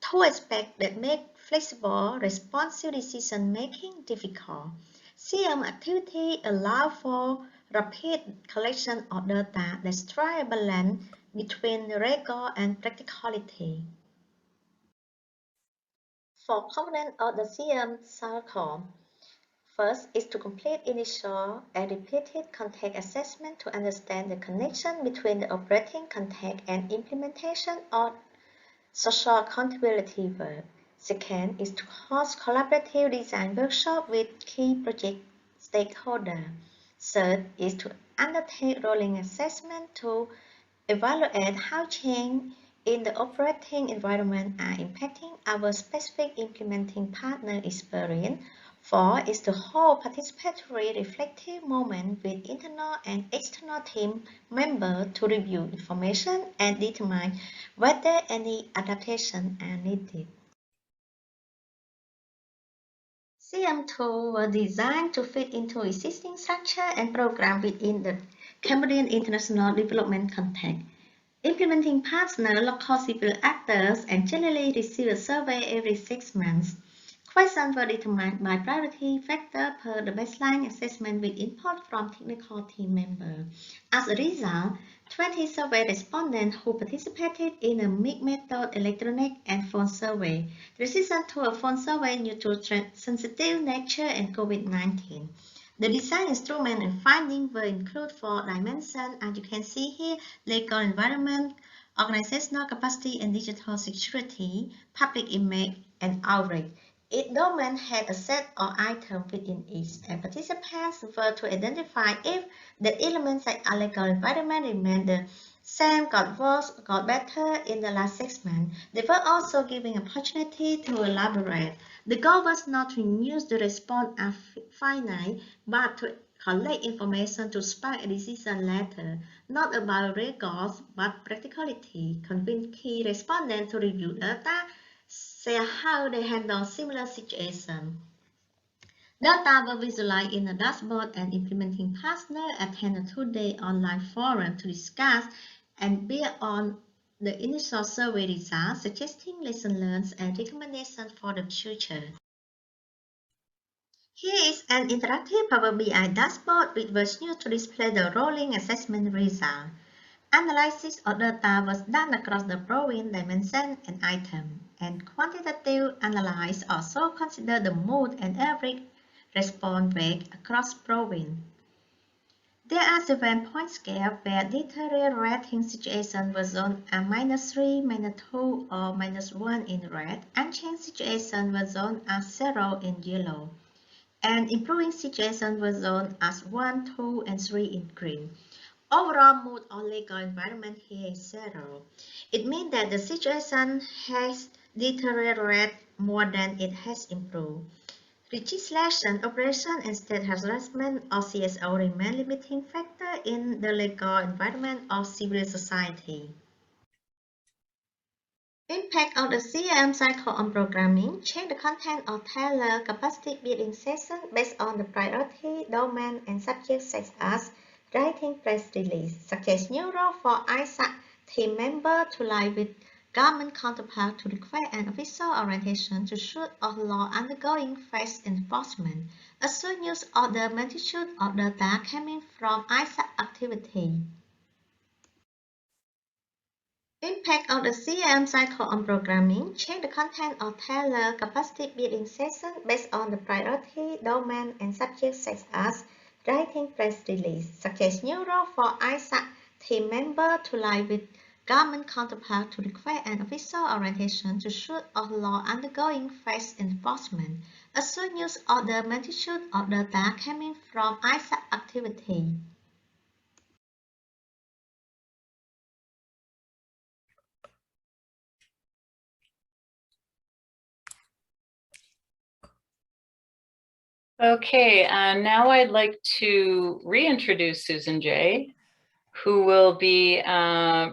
two aspects that make flexible, responsive decision-making difficult. CM activity allow for rapid collection of data that strike a balance between rigor and practicality. For components of the CM cycle, first is to complete initial and repeated context assessment to understand the connection between the operating context and implementation of social accountability work. Second is to host collaborative design workshop with key project stakeholders. Third is to undertake rolling assessment to evaluate how change in the operating environment are impacting our specific implementing partner experience. Four is to hold participatory reflective moment with internal and external team members to review information and determine whether any adaptation are needed. CM tools were designed to fit into existing structure and program within the Cambodian international development context. Implementing partners, local civil actors, and generally receive a survey every 6 months. Questions were determined by priority factor per the baseline assessment with input from technical team members. As a result, 20 survey respondents who participated in a mixed method electronic and phone survey transitioned to a phone survey due to sensitive nature and COVID-19. The design instrument and findings were included for dimensions, as you can see here, legal environment, organizational capacity and digital security, public image, and outreach. Each domain had a set of items within each, and participants were to identify if the elements like a legal environment remained the same, got worse, got better in the last 6 months. They were also given an opportunity to elaborate. The goal was not to use the response as finite, but to collect information to spark a decision later, not about rigors, but practicality. Convince key respondents to review data, share how they handle similar situations. Data were visualized in a dashboard, and implementing partners attend a 2-day online forum to discuss and build on the initial survey results, suggesting lessons learned and recommendations for the future. Here is an interactive Power BI dashboard which was used to display the rolling assessment result. Analysis of data was done across the province, dimension, and item, and quantitative analysis also considered the mood and average response rate across province. There are 7-point scales where deteriorating situations were zoned as -3, -2, or -1 in red, unchanged situations were zoned as 0 in yellow, and improving situations were zoned as 1, 2, and 3 in green. Overall mood or legal environment here is 0. It means that the situation has deteriorated more than it has improved. Legislation, operation, and state harassment or CSO remain limiting factor in the legal environment of civil society. Impact of the CM cycle on programming. Change the content of tailored capacity building session based on the priority, domain, and subject such as writing press release. Suggest new role for ISAC team member to lie with government counterpart to require an official orientation to shoot of law undergoing phase enforcement. Assume use of the magnitude of data coming from ISAC activity. Impact of the CM cycle on programming. Change the content of tailored capacity building session based on the priority, domain, and subject such as writing press release. Suggest new role for ISAC team member to lie with government counterpart to require an official orientation to shoot of law undergoing phase enforcement. Assume use of the magnitude of data coming from ISAC activity. Okay, now I'd like to reintroduce Susan J., who will be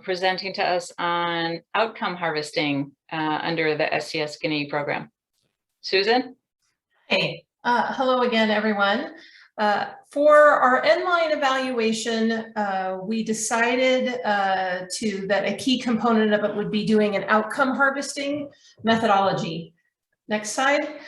presenting to us on outcome harvesting under the SCS Guinea program. Susan? Hey, hello again, everyone. For our Endline evaluation, we decided that a key component of it would be doing an outcome harvesting methodology. Next slide.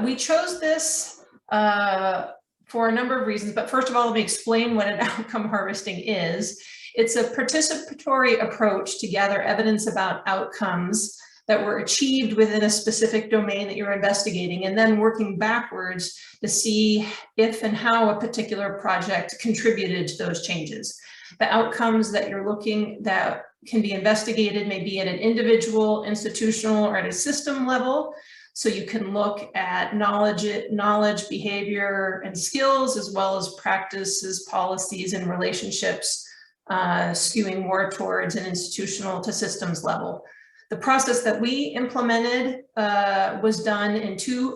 We chose this for a number of reasons, but first of all, let me explain what an outcome harvesting is. It's a participatory approach to gather evidence about outcomes that were achieved within a specific domain that you're investigating, and then working backwards to see if and how a particular project contributed to those changes. The outcomes that you're looking that can be investigated may be at an individual, institutional, or at a system level. So you can look at knowledge, behavior, and skills, as well as practices, policies, and relationships, skewing more towards an institutional to systems level. The process that we implemented was done in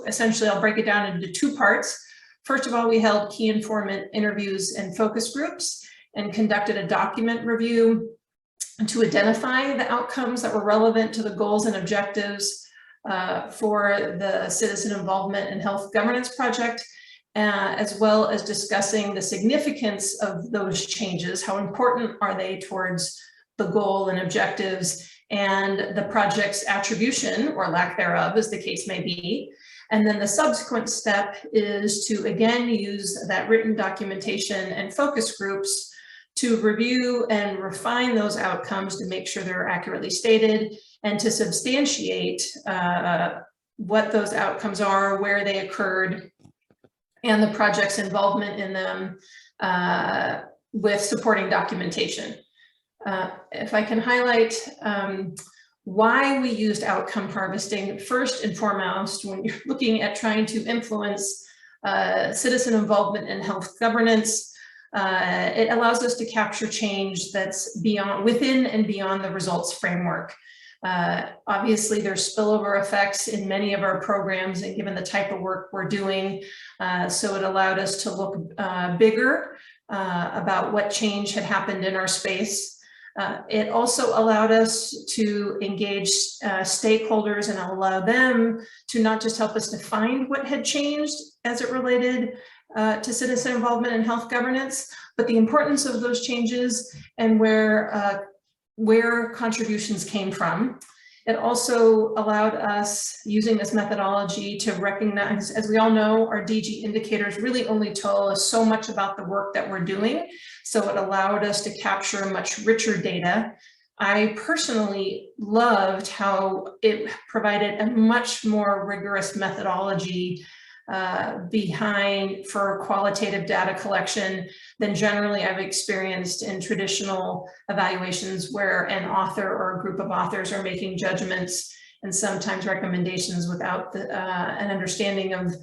essentially, I'll break it down into two parts. First of all, we held key informant interviews and focus groups and conducted a document review to identify the outcomes that were relevant to the goals and objectives for the Citizen Involvement and Health Governance Project, as well as discussing the significance of those changes. How important are they towards the goal and objectives, and the project's attribution or lack thereof, as the case may be. And then the subsequent step is to again use that written documentation and focus groups to review and refine those outcomes to make sure they're accurately stated, and to substantiate what those outcomes are, where they occurred, and the project's involvement in them with supporting documentation. If I can highlight why we used outcome harvesting, first and foremost, when you're looking at trying to influence citizen involvement in health governance, it allows us to capture change that's within and beyond the results framework. Obviously, there's spillover effects in many of our programs, and given the type of work we're doing, so it allowed us to look bigger about what change had happened in our space. It also allowed us to engage stakeholders and allow them to not just help us define what had changed as it related to citizen involvement in health governance, but the importance of those changes and where contributions came from. It also allowed us, using this methodology, to recognize, as we all know, our DG indicators really only tell us so much about the work that we're doing. So it allowed us to capture much richer data. I personally loved how it provided a much more rigorous methodology for qualitative data collection than generally I've experienced in traditional evaluations, where an author or a group of authors are making judgments and sometimes recommendations without an understanding of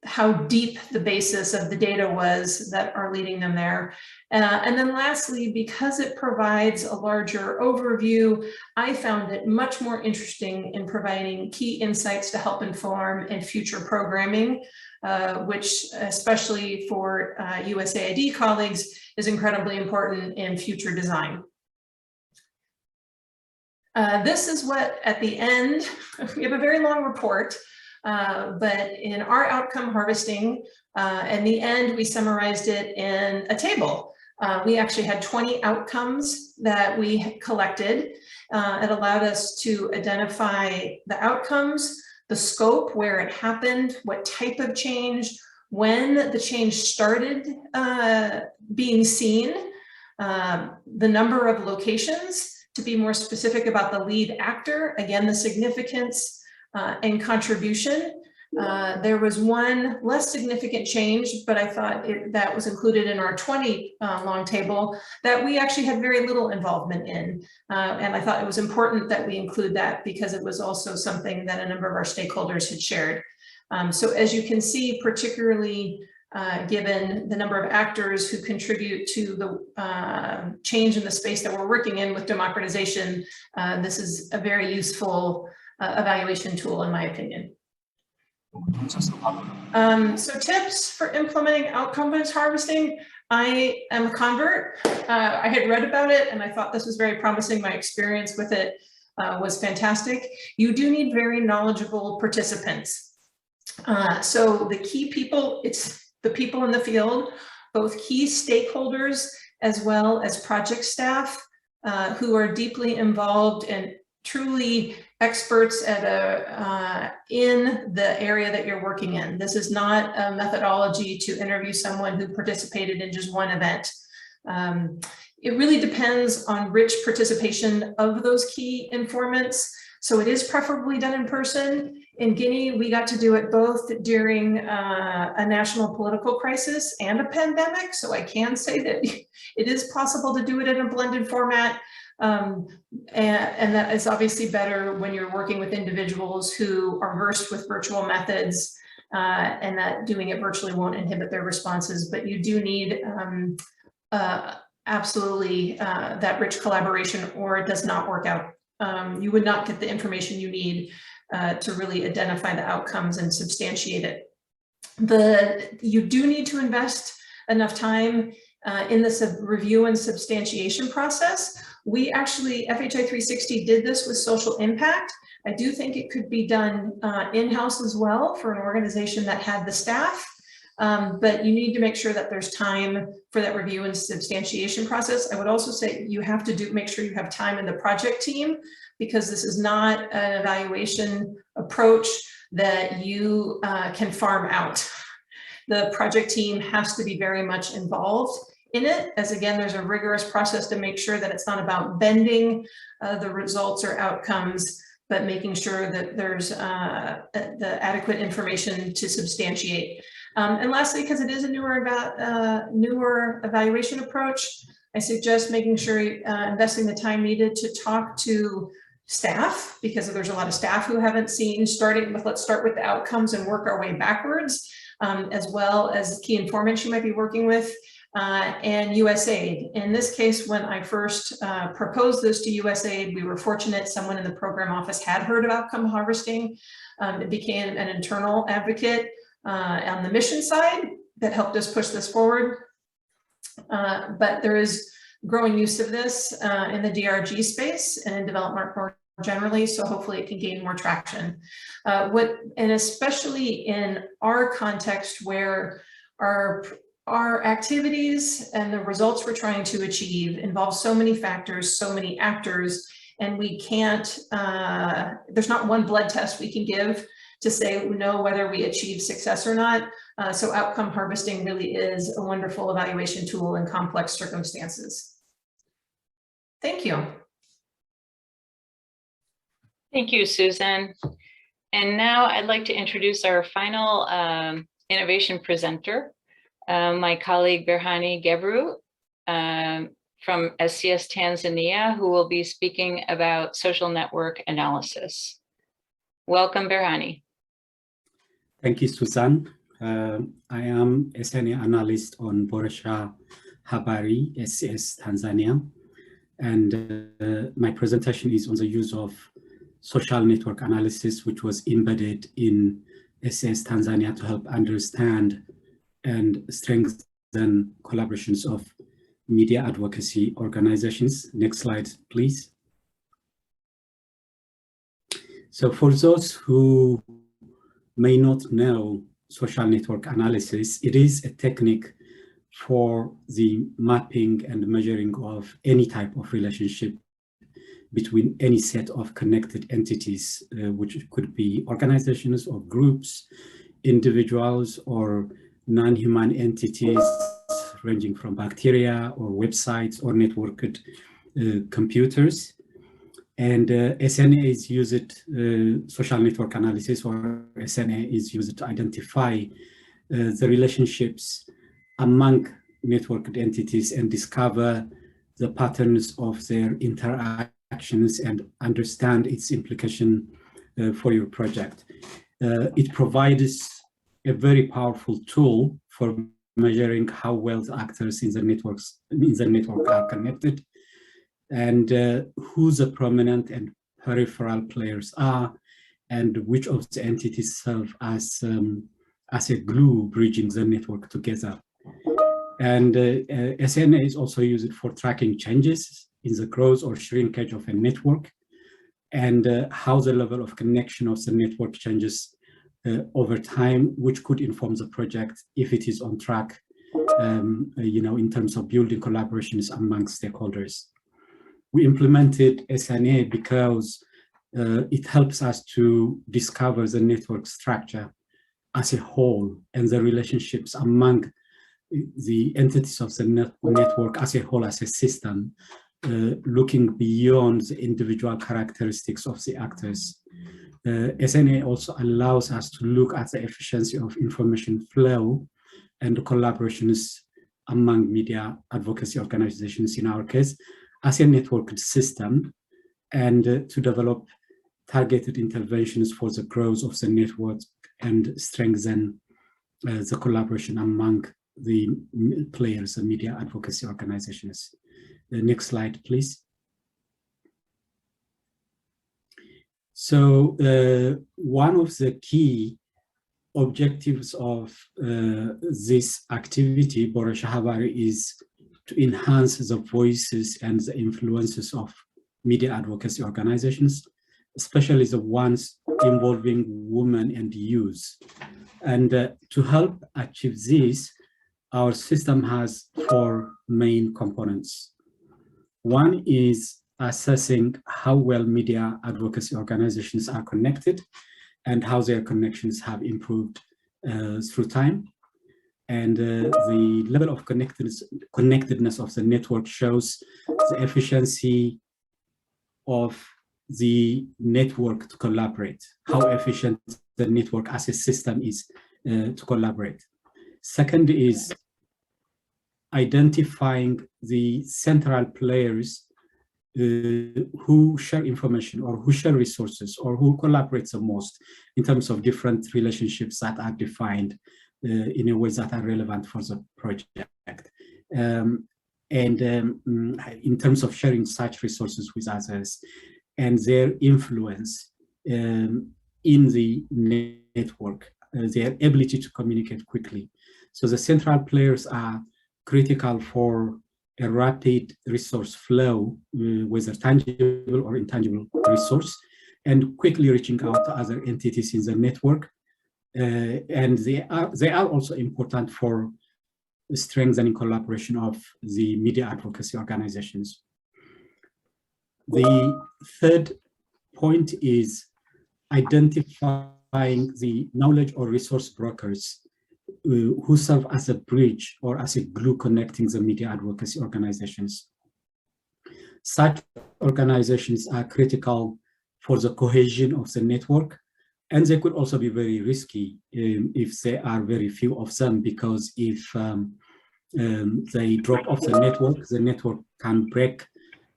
how deep the basis of the data was that are leading them there. And then lastly, because it provides a larger overview, I found it much more interesting in providing key insights to help inform in future programming, which, especially for USAID colleagues, is incredibly important in future design. This is what, at the end, we have a very long report, but in our outcome harvesting, in the end, we summarized it in a table. We actually had 20 outcomes that we collected. It allowed us to identify the outcomes, the scope, where it happened, what type of change, when the change started being seen, the number of locations, to be more specific about the lead actor, again, the significance and contribution. There was one less significant change, but I thought that was included in our 20 long table that we actually had very little involvement in. And I thought it was important that we include that because it was also something that a number of our stakeholders had shared. So as you can see, particularly given the number of actors who contribute to the change in the space that we're working in with democratization, this is a very useful evaluation tool, in my opinion. So tips for implementing outcome-based harvesting. I am a convert. I had read about it and I thought this was very promising. My experience with it was fantastic. You do need very knowledgeable participants. So the key people, it's the people in the field, both key stakeholders as well as project staff who are deeply involved and truly experts at in the area that you're working in. This is not a methodology to interview someone who participated in just one event. It really depends on rich participation of those key informants. So it is preferably done in person. In Guinea, we got to do it both during a national political crisis and a pandemic. So I can say that it is possible to do it in a blended format. And that is obviously better when you're working with individuals who are versed with virtual methods and that doing it virtually won't inhibit their responses. But you do need absolutely that rich collaboration, or it does not work out. You would not get the information you need to really identify the outcomes and substantiate it. You do need to invest enough time in this review and substantiation process. We actually, FHI 360 did this with social impact. I do think it could be done in-house as well for an organization that had the staff. But you need to make sure that there's time for that review and substantiation process. I would also say you have to make sure you have time in the project team, because this is not an evaluation approach that you can farm out. The project team has to be very much involved in it, as again, there's a rigorous process to make sure that it's not about bending the results or outcomes, but making sure that there's the adequate information to substantiate. And lastly, because it is a newer evaluation approach, I suggest making sure investing the time needed to talk to staff, because there's a lot of staff who haven't seen, starting with, let's start with the outcomes and work our way backwards, as well as key informants you might be working with, and USAID. In this case, when I first proposed this to USAID, we were fortunate someone in the program office had heard of outcome harvesting. It became an internal advocate on the mission side that helped us push this forward. But there is growing use of this in the DRG space and in development more generally, so hopefully it can gain more traction. And especially in our context, where our activities and the results we're trying to achieve involve so many factors, so many actors, and we can't, there's not one blood test we can give to say we know whether we achieve success or not. So outcome harvesting really is a wonderful evaluation tool in complex circumstances. Thank you. Thank you, Susan. And now I'd like to introduce our final innovation presenter, my colleague Berhane Gebru from SCS Tanzania, who will be speaking about social network analysis. Welcome, Berhane. Thank you, Susan. I am a senior analyst on Boresha Habari, SCS Tanzania. And my presentation is on the use of social network analysis, which was embedded in SCS Tanzania to help understand and strengthen collaborations of media advocacy organizations. Next slide, please. So for those who may not know social network analysis, it is a technique for the mapping and measuring of any type of relationship between any set of connected entities, which could be organizations or groups, individuals or non-human entities, ranging from bacteria or websites or networked computers. And SNA is used, social network analysis, or SNA is used to identify the relationships among networked entities and discover the patterns of their interactions and understand its implication for your project. It provides a very powerful tool for measuring how well the actors in the network are connected, and who the prominent and peripheral players are, and which of the entities serve as a glue bridging the network together. And SNA is also used for tracking changes in the growth or shrinkage of a network, and how the level of connection of the network changes over time, which could inform the project if it is on track, in terms of building collaborations among stakeholders. We implemented SNA because it helps us to discover the network structure as a whole and the relationships among the entities of the network as a whole, as a system, looking beyond the individual characteristics of the actors. SNA also allows us to look at the efficiency of information flow and collaborations among media advocacy organizations, in our case, as a networked system, and to develop targeted interventions for the growth of the network and strengthen the collaboration among the players, the media advocacy organizations. The next slide, please. So one of the key objectives of this activity, Bora Shahabari, is to enhance the voices and the influences of media advocacy organizations, especially the ones involving women and youth. And to help achieve this, our system has 4 main components. One is assessing how well media advocacy organizations are connected and how their connections have improved through time. And the level of connectedness of the network shows the efficiency of the network to collaborate, how efficient the network as a system is to collaborate. Second is identifying the central players who share information or who share resources or who collaborate the most in terms of different relationships that are defined in a way that are relevant for the project. In terms of sharing such resources with others and their influence in the network, their ability to communicate quickly. So the central players are critical for a rapid resource flow, whether tangible or intangible resource, and quickly reaching out to other entities in the network. And they are also important for strengthening collaboration of the media advocacy organizations. The third point is identifying the knowledge or resource brokers who serve as a bridge or as a glue connecting the media advocacy organizations. Such organizations are critical for the cohesion of the network, and they could also be very risky if there are very few of them, because if they drop off the network can break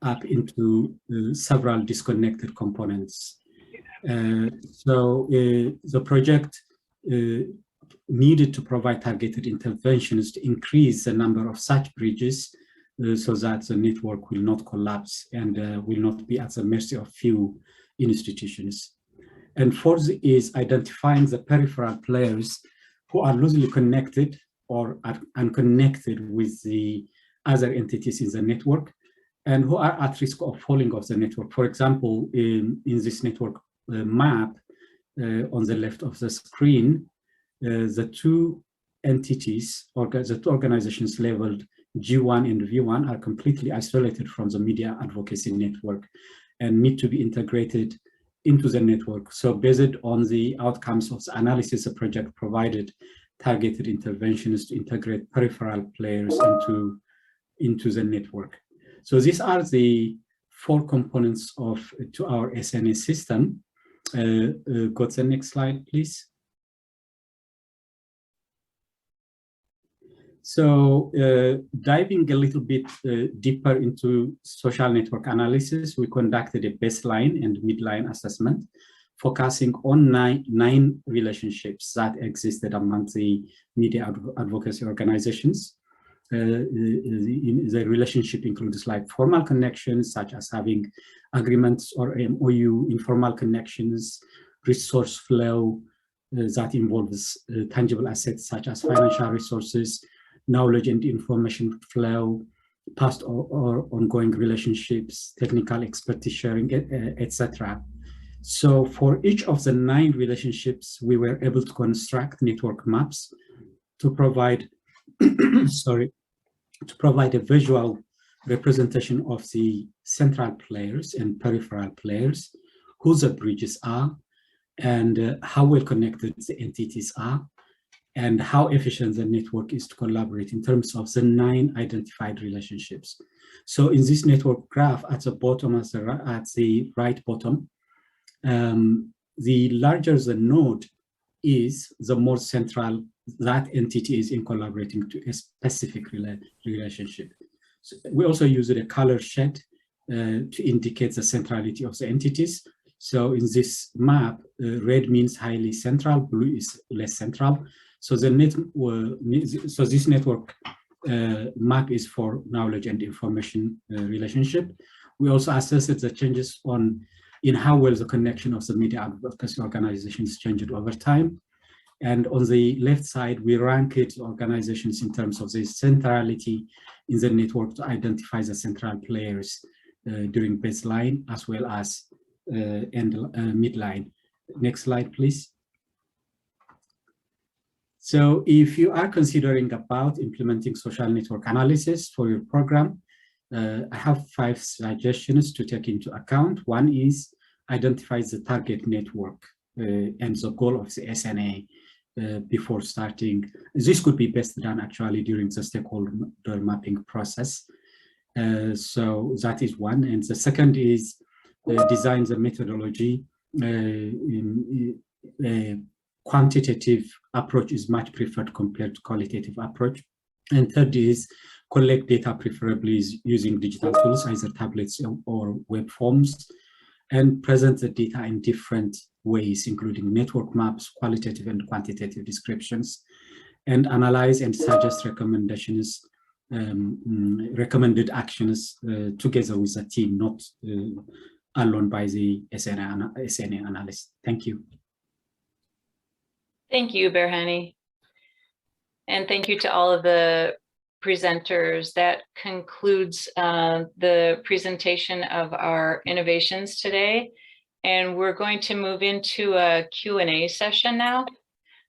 up into several disconnected components. So the project needed to provide targeted interventions to increase the number of such bridges so that the network will not collapse and will not be at the mercy of few institutions. And fourth is identifying the peripheral players who are loosely connected or are unconnected with the other entities in the network and who are at risk of falling off the network. For example, in this network map on the left of the screen, the 2 entities or the 2 organizations labeled G1 and V1 are completely isolated from the media advocacy network and need to be integrated into the network. So based on the outcomes of the analysis, the project provided targeted interventions to integrate peripheral players into the network. So these are the 4 components to our SNA system. Go to the next slide, please. So diving a little bit deeper into social network analysis, we conducted a baseline and midline assessment, focusing on nine relationships that existed among the media advocacy organizations. The relationship includes like formal connections, such as having agreements or MOU, informal connections, resource flow that involves tangible assets such as financial resources, knowledge and information flow, past or ongoing relationships, technical expertise sharing, etc. So for each of the 9 relationships, we were able to construct network maps to provide, sorry, to provide a visual representation of the central players and peripheral players, who the bridges are, and how well connected the entities are, and how efficient the network is to collaborate in terms of the 9 identified relationships. So in this network graph, at the bottom, at the right bottom, the larger the node is, the more central that entity is in collaborating to a specific relationship. So we also use a color shade to indicate the centrality of the entities. So in this map, red means highly central, blue is less central. So so this network map is for knowledge and information relationship. We also assessed the changes in how well the connection of the media advocacy organizations changed over time. And on the left side, we ranked organizations in terms of the centrality in the network to identify the central players during baseline as well as midline. Next slide, please. So if you are considering about implementing social network analysis for your program, I have 5 suggestions to take into account. One is identify the target network and the goal of the SNA before starting. This could be best done actually during the stakeholder mapping process. So that is one. And the second is design the methodology. Quantitative approach is much preferred compared to qualitative approach. And third is collect data, preferably using digital tools, either tablets or web forms, and present the data in different ways, including network maps, qualitative and quantitative descriptions, and analyze and suggest recommendations, recommended actions together with the team, not alone by the SNA analyst. Thank you. Thank you, Berhani. And thank you to all of the presenters. That concludes the presentation of our innovations today. And we're going to move into a Q&A session now,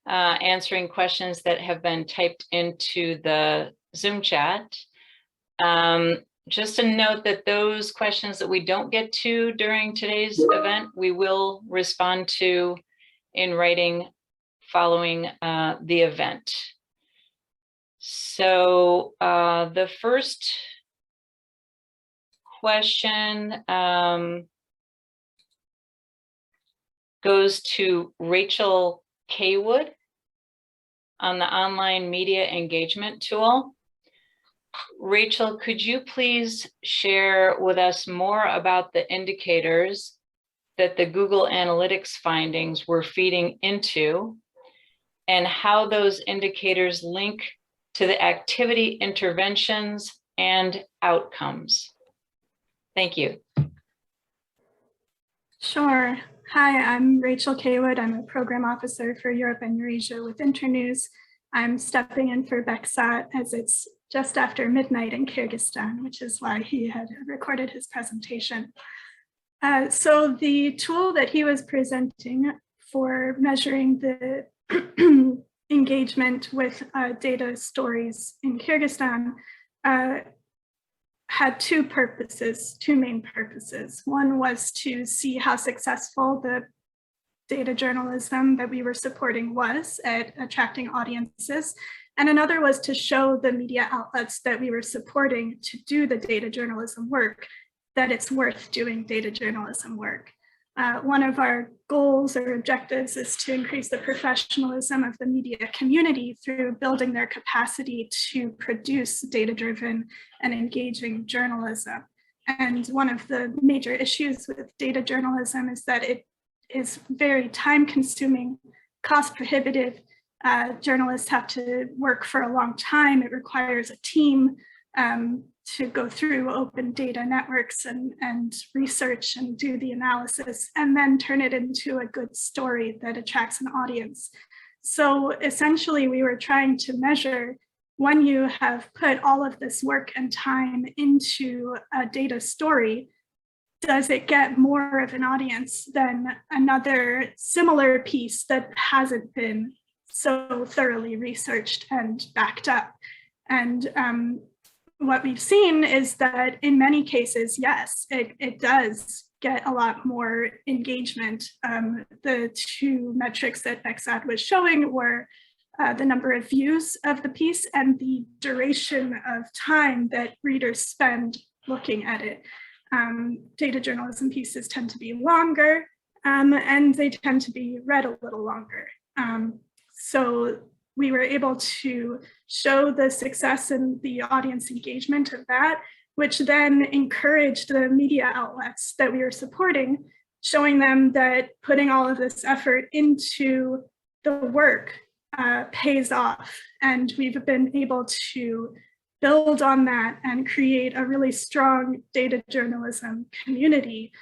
answering questions that have been typed into the Zoom chat. Just a note that those questions that we don't get to during today's event, we will respond to in writing following the event. So the first question goes to Rachel Kaywood on the online media engagement tool. Rachel, could you please share with us more about the indicators that the Google Analytics findings were feeding into, and how those indicators link to the activity interventions and outcomes? Thank you. Sure. Hi, I'm Rachel Kaywood. I'm a program officer for Europe and Eurasia with Internews. I'm stepping in for Beksat as it's just after midnight in Kyrgyzstan, which is why he had recorded his presentation. So the tool that he was presenting for measuring the engagement with data stories in Kyrgyzstan had two main purposes. One was to see how successful the data journalism that we were supporting was at attracting audiences. And another was to show the media outlets that we were supporting to do the data journalism work that it's worth doing data journalism work. One of our goals or objectives is to increase the professionalism of the media community through building their capacity to produce data-driven and engaging journalism. And one of the major issues with data journalism is that it is very time-consuming, cost-prohibitive. Journalists have to work for a long time. It requires a team to go through open data networks and research and do the analysis and then turn it into a good story that attracts an audience. So essentially we were trying to measure, when you have put all of this work and time into a data story, does it get more of an audience than another similar piece that hasn't been so thoroughly researched and backed up? And what we've seen is that in many cases, yes, it does get a lot more engagement. The two metrics that XAD was showing were the number of views of the piece and the duration of time that readers spend looking at it. Data journalism pieces tend to be longer, and they tend to be read a little longer. So we were able to show the success and the audience engagement of that, which then encouraged the media outlets that we were supporting, showing them that putting all of this effort into the work pays off. And we've been able to build on that and create a really strong data journalism community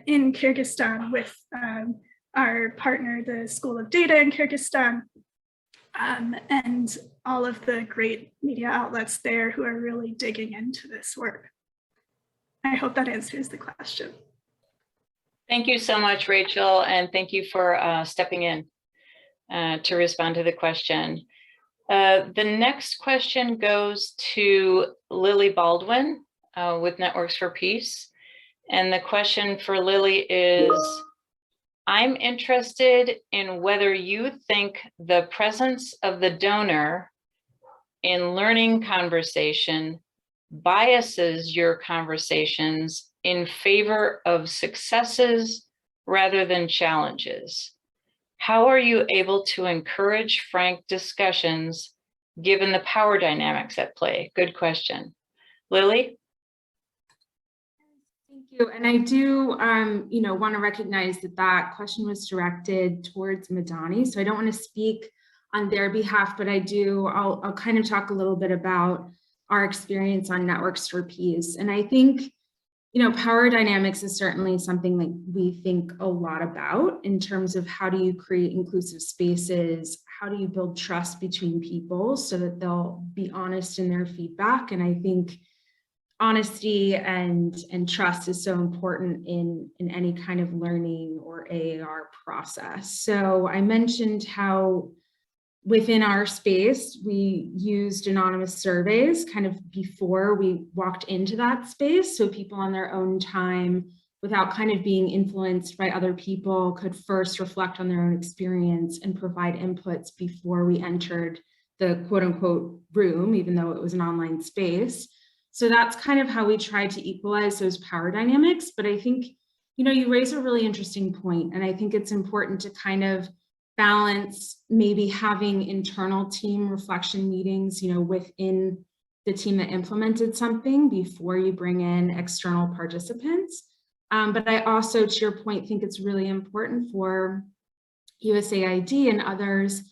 in Kyrgyzstan with our partner, the School of Data in Kyrgyzstan, and all of the great media outlets there who are really digging into this work. I hope that answers the question. Thank you so much, Rachel, and thank you for stepping in to respond to the question. The next question goes to Lily Baldwin with Networks for Peace. And the question for Lily is, I'm interested in whether you think the presence of the donor in learning conversation biases your conversations in favor of successes rather than challenges. How are you able to encourage frank discussions given the power dynamics at play? Good question. Lily? Thank you. And I do, want to recognize that that question was directed towards Madani. So I don't want to speak on their behalf, but I'll kind of talk a little bit about our experience on Networks for Peace. And I think, power dynamics is certainly something that we think a lot about in terms of how do you create inclusive spaces, how do you build trust between people so that they'll be honest in their feedback. And I think honesty and trust is so important in any kind of learning or AAR process. So I mentioned how within our space, we used anonymous surveys kind of before we walked into that space. So people on their own time, without kind of being influenced by other people, could first reflect on their own experience and provide inputs before we entered the quote unquote room, even though it was an online space. So that's kind of how we tried to equalize those power dynamics. But I think, you raise a really interesting point, and I think it's important to kind of balance maybe having internal team reflection meetings, within the team that implemented something before you bring in external participants. But I also, to your point, think it's really important for USAID and others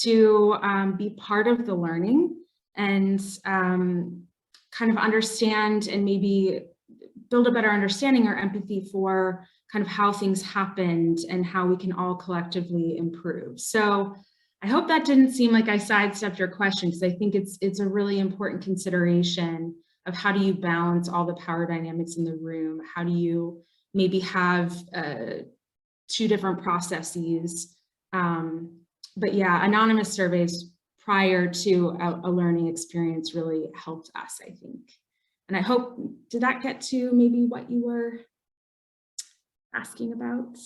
to be part of the learning and kind of understand and maybe build a better understanding or empathy for kind of how things happened and how we can all collectively improve. So I hope that didn't seem like I sidestepped your question, because I think it's a really important consideration of how do you balance all the power dynamics in the room? How do you maybe have two different processes? But yeah, anonymous surveys prior to a learning experience really helped us, I think. And I hope, did that get to maybe what you were asking about?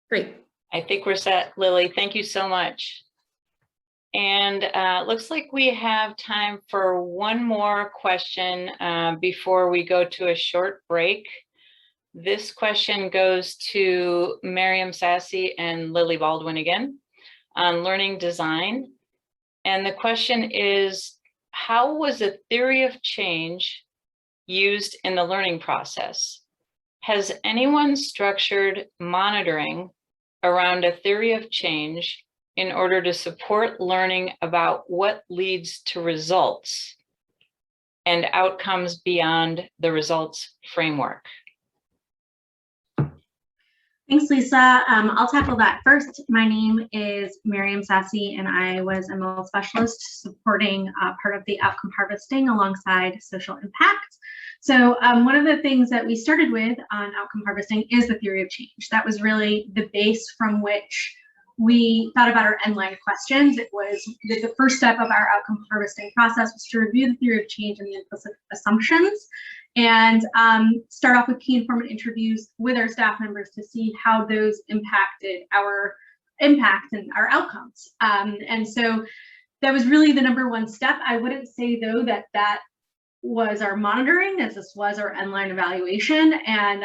Great. I think we're set, Lily. Thank you so much. And looks like we have time for one more question before we go to a short break. This question goes to Miriam Sassy and Lily Baldwin again on learning design. And the question is, how was a theory of change used in the learning process? Has anyone structured monitoring around a theory of change in order to support learning about what leads to results and outcomes beyond the results framework? Thanks, Lisa. I'll tackle that first. My name is Miriam Sassy, and I was a ML specialist supporting part of the outcome harvesting alongside social impact. So one of the things that we started with on outcome harvesting is the theory of change. That was really the base from which we thought about our Endline questions. It was the first step of our outcome harvesting process was to review the theory of change and the implicit assumptions, and start off with key informant interviews with our staff members to see how those impacted our impact and our outcomes. And so that was really the number one step. I wouldn't say though that that was our monitoring, as this was our Endline evaluation, and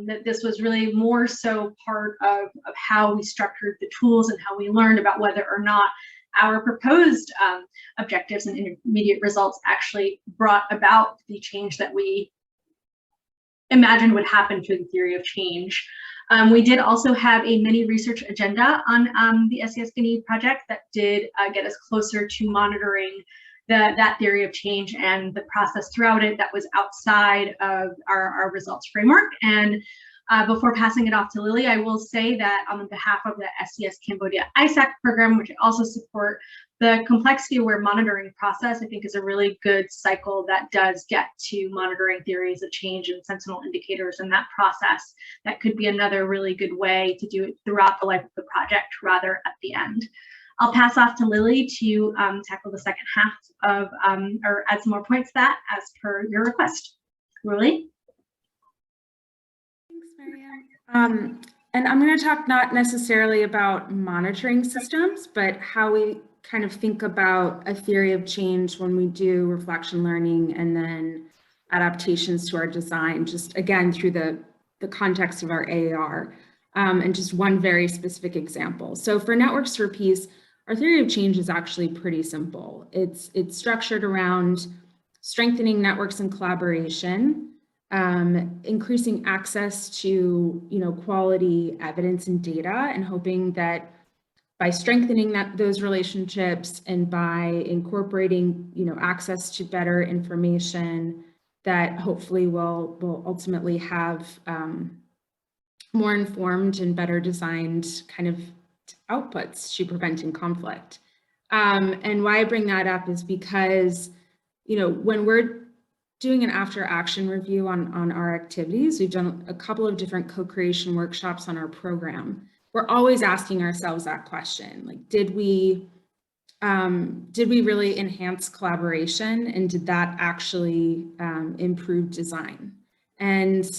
that this was really more so part of how we structured the tools and how we learned about whether or not our proposed objectives and intermediate results actually brought about the change that we imagined would happen through the theory of change. We did also have a mini research agenda on the SCS Guinea project that did get us closer to monitoring that theory of change and the process throughout it that was outside of our results framework. And before passing it off to Lily, I will say that on behalf of the SCS Cambodia ISAC program, which I also support, the complexity aware monitoring process, I think, is a really good cycle that does get to monitoring theories of change and sentinel indicators in that process. That could be another really good way to do it throughout the life of the project rather at the end. I'll pass off to Lily to tackle the second half of, or add some more points to that as per your request. Lily? Thanks, Miriam. And I'm going to talk not necessarily about monitoring systems, but how we kind of think about a theory of change when we do reflection learning and then adaptations to our design, just again through the context of our AAR. And just one very specific example. So for Networks for Peace, our theory of change is actually pretty simple. It's structured around strengthening networks and collaboration, increasing access to quality evidence and data, and hoping that by strengthening those relationships and by incorporating access to better information, that hopefully will ultimately have more informed and better designed kind of outputs to preventing conflict. And why I bring that up is because, when we're doing an after action review on our activities, we've done a couple of different co-creation workshops on our program. We're always asking ourselves that question, like, did we really enhance collaboration, and did that actually improve design? And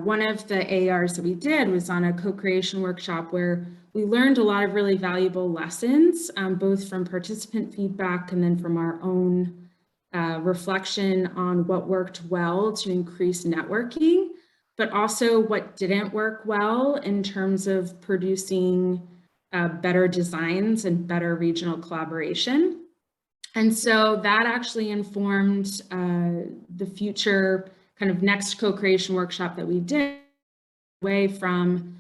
one of the AARs that we did was on a co-creation workshop where we learned a lot of really valuable lessons, both from participant feedback and then from our own reflection on what worked well to increase networking, but also what didn't work well in terms of producing better designs and better regional collaboration. And so that actually informed the future kind of next co-creation workshop that we did, away from,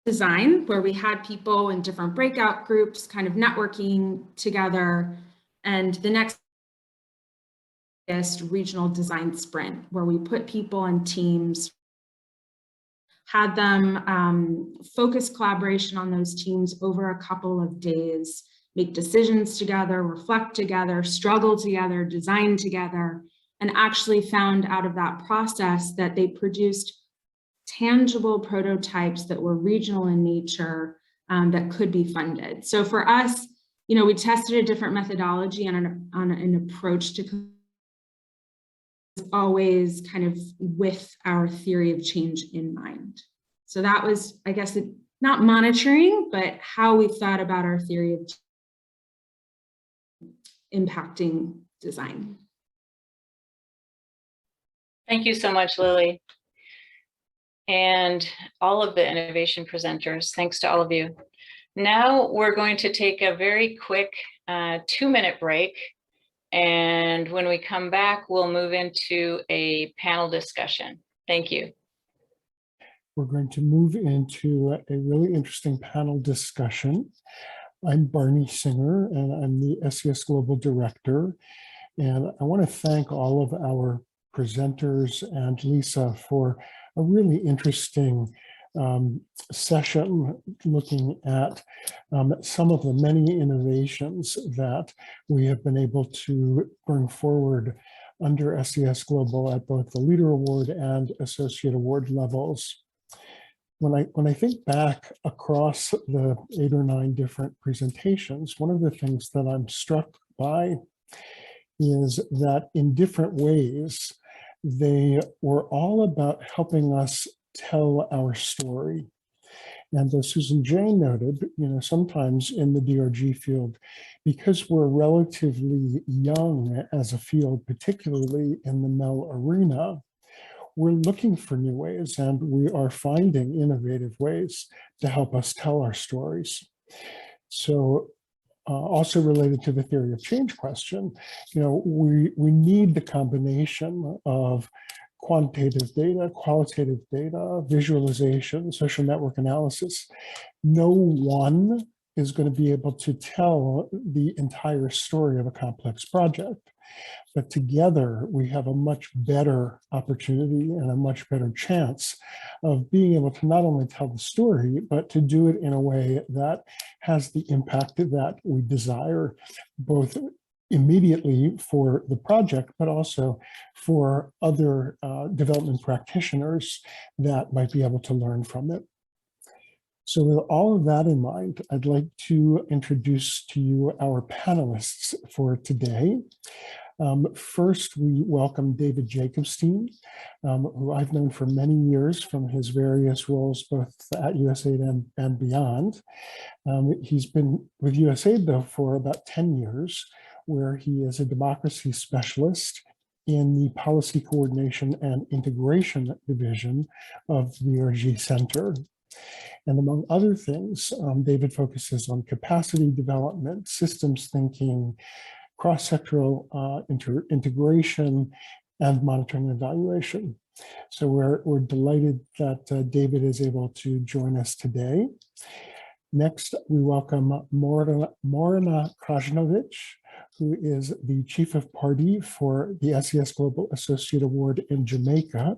design, where we had people in different breakout groups kind of networking together, and the next regional design sprint, where we put people in teams, had them focus collaboration on those teams over a couple of days, make decisions together, reflect together, struggle together, design together, and actually found out of that process that they produced tangible prototypes that were regional in nature, that could be funded. So for us, we tested a different methodology and on an approach to always kind of with our theory of change in mind. So that was, I guess, not monitoring, but how we thought about our theory of impacting design. Thank you so much, Lily. And all of the innovation presenters, thanks to all of you. Now we're going to take a very quick 2-minute break. And when we come back, we'll move into a panel discussion. Thank you. We're going to move into a really interesting panel discussion. I'm Barney Singer, and I'm the SCS Global Director. And I want to thank all of our presenters and Lisa for a really interesting session looking at some of the many innovations that we have been able to bring forward under SCS Global at both the Leader Award and Associate Award levels. When I think back across the 8 or 9 different presentations, one of the things that I'm struck by is that in different ways, they were all about helping us tell our story. And as Susan J. noted, sometimes in the DRG field, because we're relatively young as a field, particularly in the MEL arena, we're looking for new ways, and we are finding innovative ways to help us tell our stories. So also related to the theory of change question, we need the combination of quantitative data, qualitative data, visualization, social network analysis. No one is going to be able to tell the entire story of a complex project. But together, we have a much better opportunity and a much better chance of being able to not only tell the story, but to do it in a way that has the impact that we desire, both immediately for the project, but also for other development practitioners that might be able to learn from it. So with all of that in mind, I'd like to introduce to you our panelists for today. First, we welcome David Jacobstein, who I've known for many years from his various roles, both at USAID and beyond. He's been with USAID, though, for about 10 years, where he is a democracy specialist in the Policy Coordination and Integration Division of the DRG Center. And among other things, David focuses on capacity development, systems thinking, cross-sectoral integration, and monitoring and evaluation. So we're delighted that David is able to join us today. Next, we welcome Morana Krajnovic, who is the Chief of Party for the SCS Global Associate Award in Jamaica,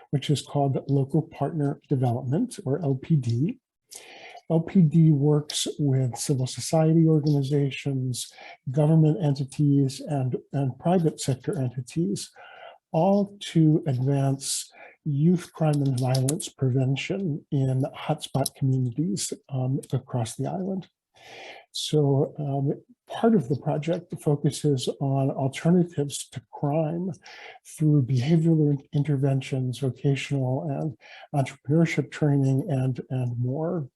which is called Local Partner Development, or LPD. LPD works with civil society organizations, government entities, and private sector entities, all to advance youth crime and violence prevention in hotspot communities across the island. So part of the project focuses on alternatives to crime through behavioral interventions, vocational and entrepreneurship training, and more.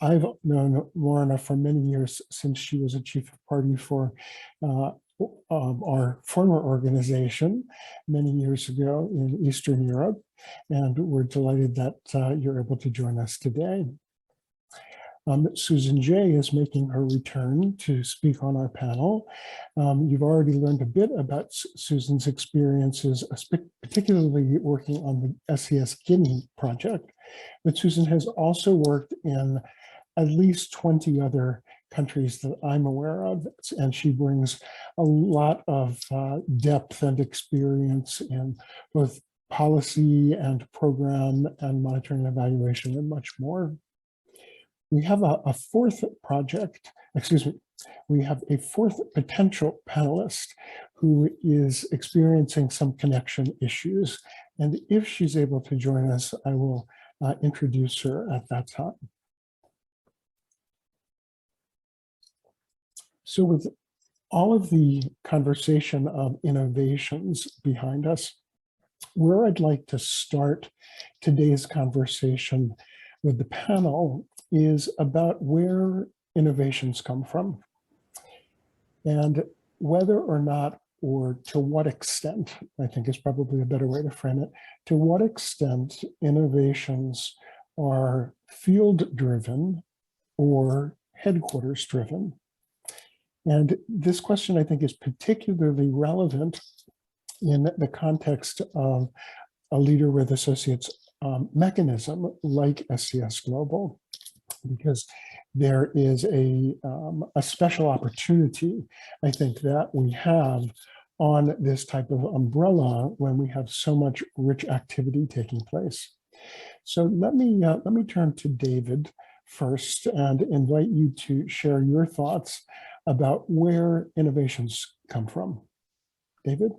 I've known Morana for many years, since she was a chief of party for our former organization many years ago in Eastern Europe, and we're delighted that you're able to join us today. Susan J. is making her return to speak on our panel. You've already learned a bit about Susan's experiences, particularly working on the SCS Guinea project, but Susan has also worked in at least 20 other countries that I'm aware of, and she brings a lot of depth and experience in both policy and program and monitoring and evaluation and much more. We have a fourth potential panelist who is experiencing some connection issues. And if she's able to join us, I will introduce her at that time. So with all of the conversation of innovations behind us, where I'd like to start today's conversation with the panel is about where innovations come from, and whether or not, or to what extent, I think is probably a better way to frame it, to what extent innovations are field-driven or headquarters-driven. And this question, I think, is particularly relevant in the context of a leader with associates mechanism like SCS Global, because there is a special opportunity, I think, that we have on this type of umbrella when we have so much rich activity taking place. So let me turn to David first and invite you to share your thoughts about where innovations come from. David?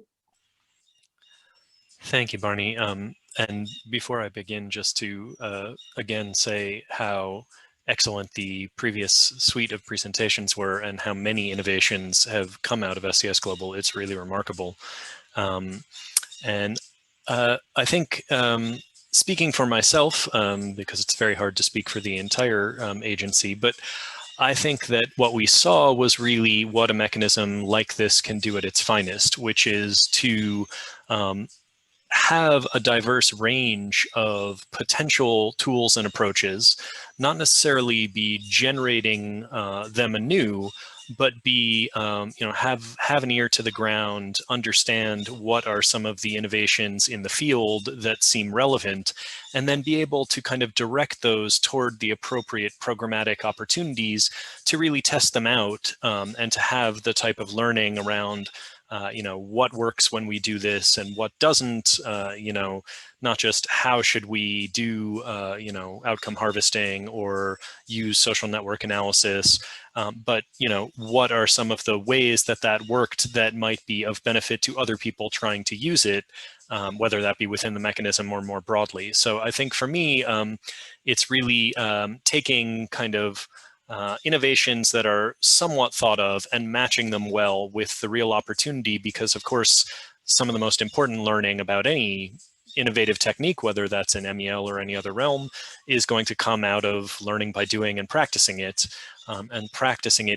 Thank you, Barney. And before I begin, just to again say how excellent the previous suite of presentations were and how many innovations have come out of SCS Global. It's really remarkable. And I think speaking for myself, because it's very hard to speak for the entire agency, but I think that what we saw was really what a mechanism like this can do at its finest, which is to have a diverse range of potential tools and approaches, not necessarily be generating them anew, but be, have an ear to the ground, understand what are some of the innovations in the field that seem relevant, and then be able to kind of direct those toward the appropriate programmatic opportunities to really test them out and to have the type of learning around what works when we do this and what doesn't, not just how should we do, outcome harvesting or use social network analysis, but, what are some of the ways that that worked that might be of benefit to other people trying to use it, whether that be within the mechanism or more broadly. So I think for me, it's really taking kind of innovations that are somewhat thought of and matching them well with the real opportunity, because of course, some of the most important learning about any innovative technique, whether that's in MEL or any other realm, is going to come out of learning by doing and practicing it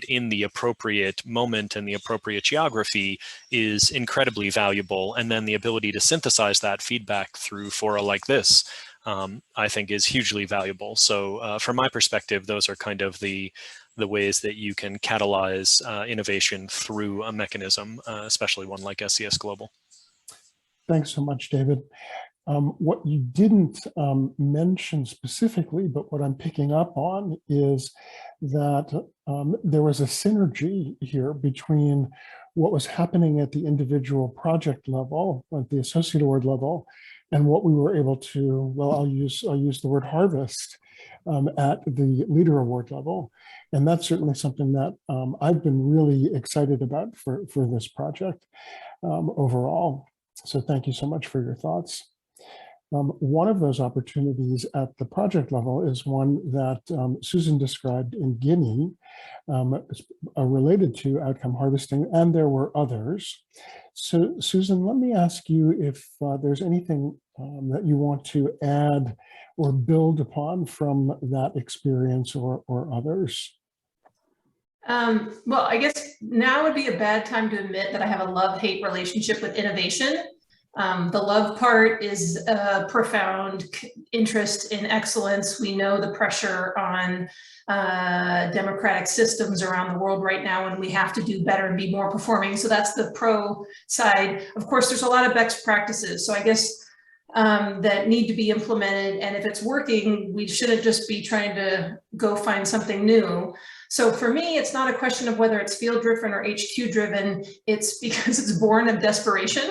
in the appropriate moment and the appropriate geography is incredibly valuable. And then the ability to synthesize that feedback through fora like this, I think is hugely valuable. So from my perspective, those are kind of the ways that you can catalyze innovation through a mechanism, especially one like SCS Global. Thanks so much, David. What you didn't mention specifically, but what I'm picking up on is that there was a synergy here between what was happening at the individual project level, at the associate award level, and what we were able to, well, I'll use the word harvest at the leader award level. And that's certainly something that I've been really excited about for this project overall. So thank you so much for your thoughts. One of those opportunities at the project level is one that Susan described in Guinea, related to outcome harvesting, and there were others. So Susan, let me ask you if there's anything that you want to add or build upon from that experience or others. Well, I guess now would be a bad time to admit that I have a love-hate relationship with innovation. The love part is a profound interest in excellence. We know the pressure on democratic systems around the world right now, and we have to do better and be more performing. So that's the pro side. Of course, there's a lot of best practices. So I guess that need to be implemented. And if it's working, we shouldn't just be trying to go find something new. So for me, it's not a question of whether it's field driven or HQ driven. It's because it's born of desperation.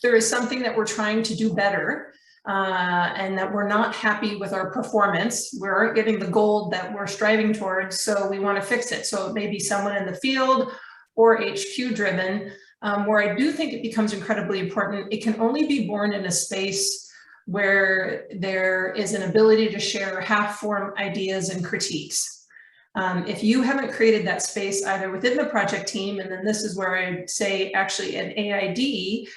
There is something that we're trying to do better and that we're not happy with our performance. We aren't getting the gold that we're striving towards, so we want to fix it. So it may be someone in the field or HQ driven. Where I do think it becomes incredibly important, it can only be born in a space where there is an ability to share half-formed ideas and critiques. If you haven't created that space either within the project team, and then this is where I say actually an AID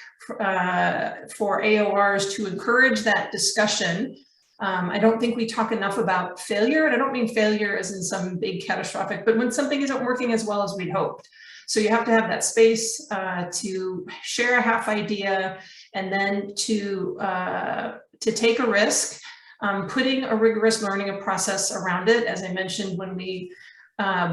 for AORs to encourage that discussion. I don't think we talk enough about failure, and I don't mean failure as in some big catastrophic, but when something isn't working as well as we'd hoped. So you have to have that space to share a half idea, and then to take a risk, putting a rigorous learning process around it. As I mentioned, when we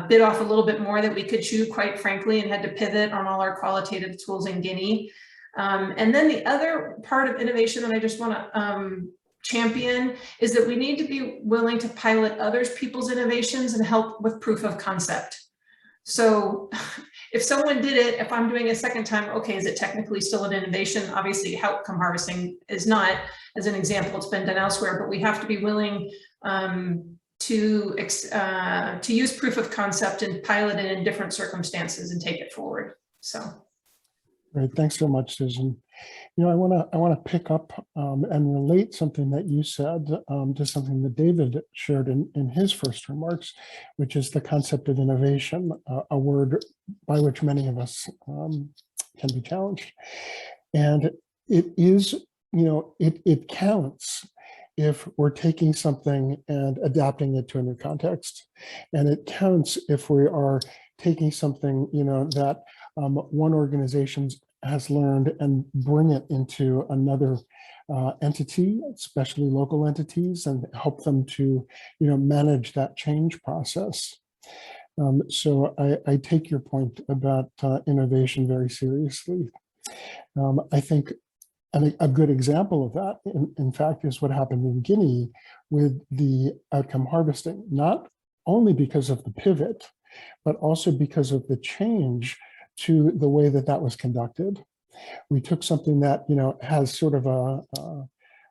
bit off a little bit more that we could chew, quite frankly, and had to pivot on all our qualitative tools in Guinea. And then the other part of innovation that I just want to champion is that we need to be willing to pilot other people's innovations and help with proof of concept. So if someone did it, if I'm doing it a second time, okay, is it technically still an innovation? Obviously, outcome harvesting is not, as an example, it's been done elsewhere, but we have to be willing to use proof of concept and pilot it in different circumstances and take it forward. So. Great, thanks so much, Susan. You know, I want to pick up and relate something that you said to something that David shared in his first remarks, which is the concept of innovation, a word by which many of us can be challenged. And it is, you know, it counts if we're taking something and adapting it to a new context. And it counts if we are taking something, you know, that one organization has learned and bring it into another entity, especially local entities, and help them to, you know, manage that change process. So I take your point about innovation very seriously. I think a good example of that, in fact, is what happened in Guinea with the outcome harvesting, not only because of the pivot, but also because of the change to the way that that was conducted. We took something that, you know, has sort of a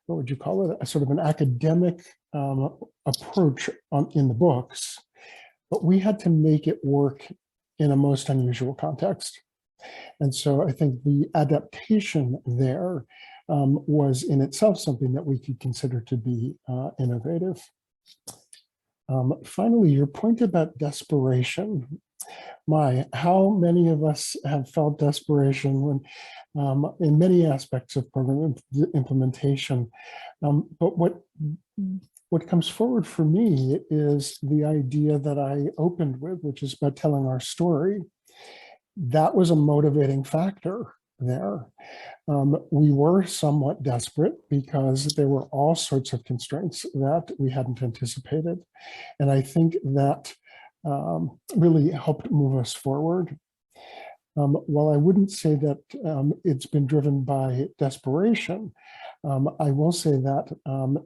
what would you call it, a sort of an academic approach in the books, but we had to make it work in a most unusual context. And so I think the adaptation there was in itself something that we could consider to be innovative. Finally, your point about desperation. My, how many of us have felt desperation when, in many aspects of program implementation. But what comes forward for me is the idea that I opened with, which is about telling our story. That was a motivating factor there. We were somewhat desperate because there were all sorts of constraints that we hadn't anticipated. And I think that really helped move us forward. While I wouldn't say that it's been driven by desperation, I will say that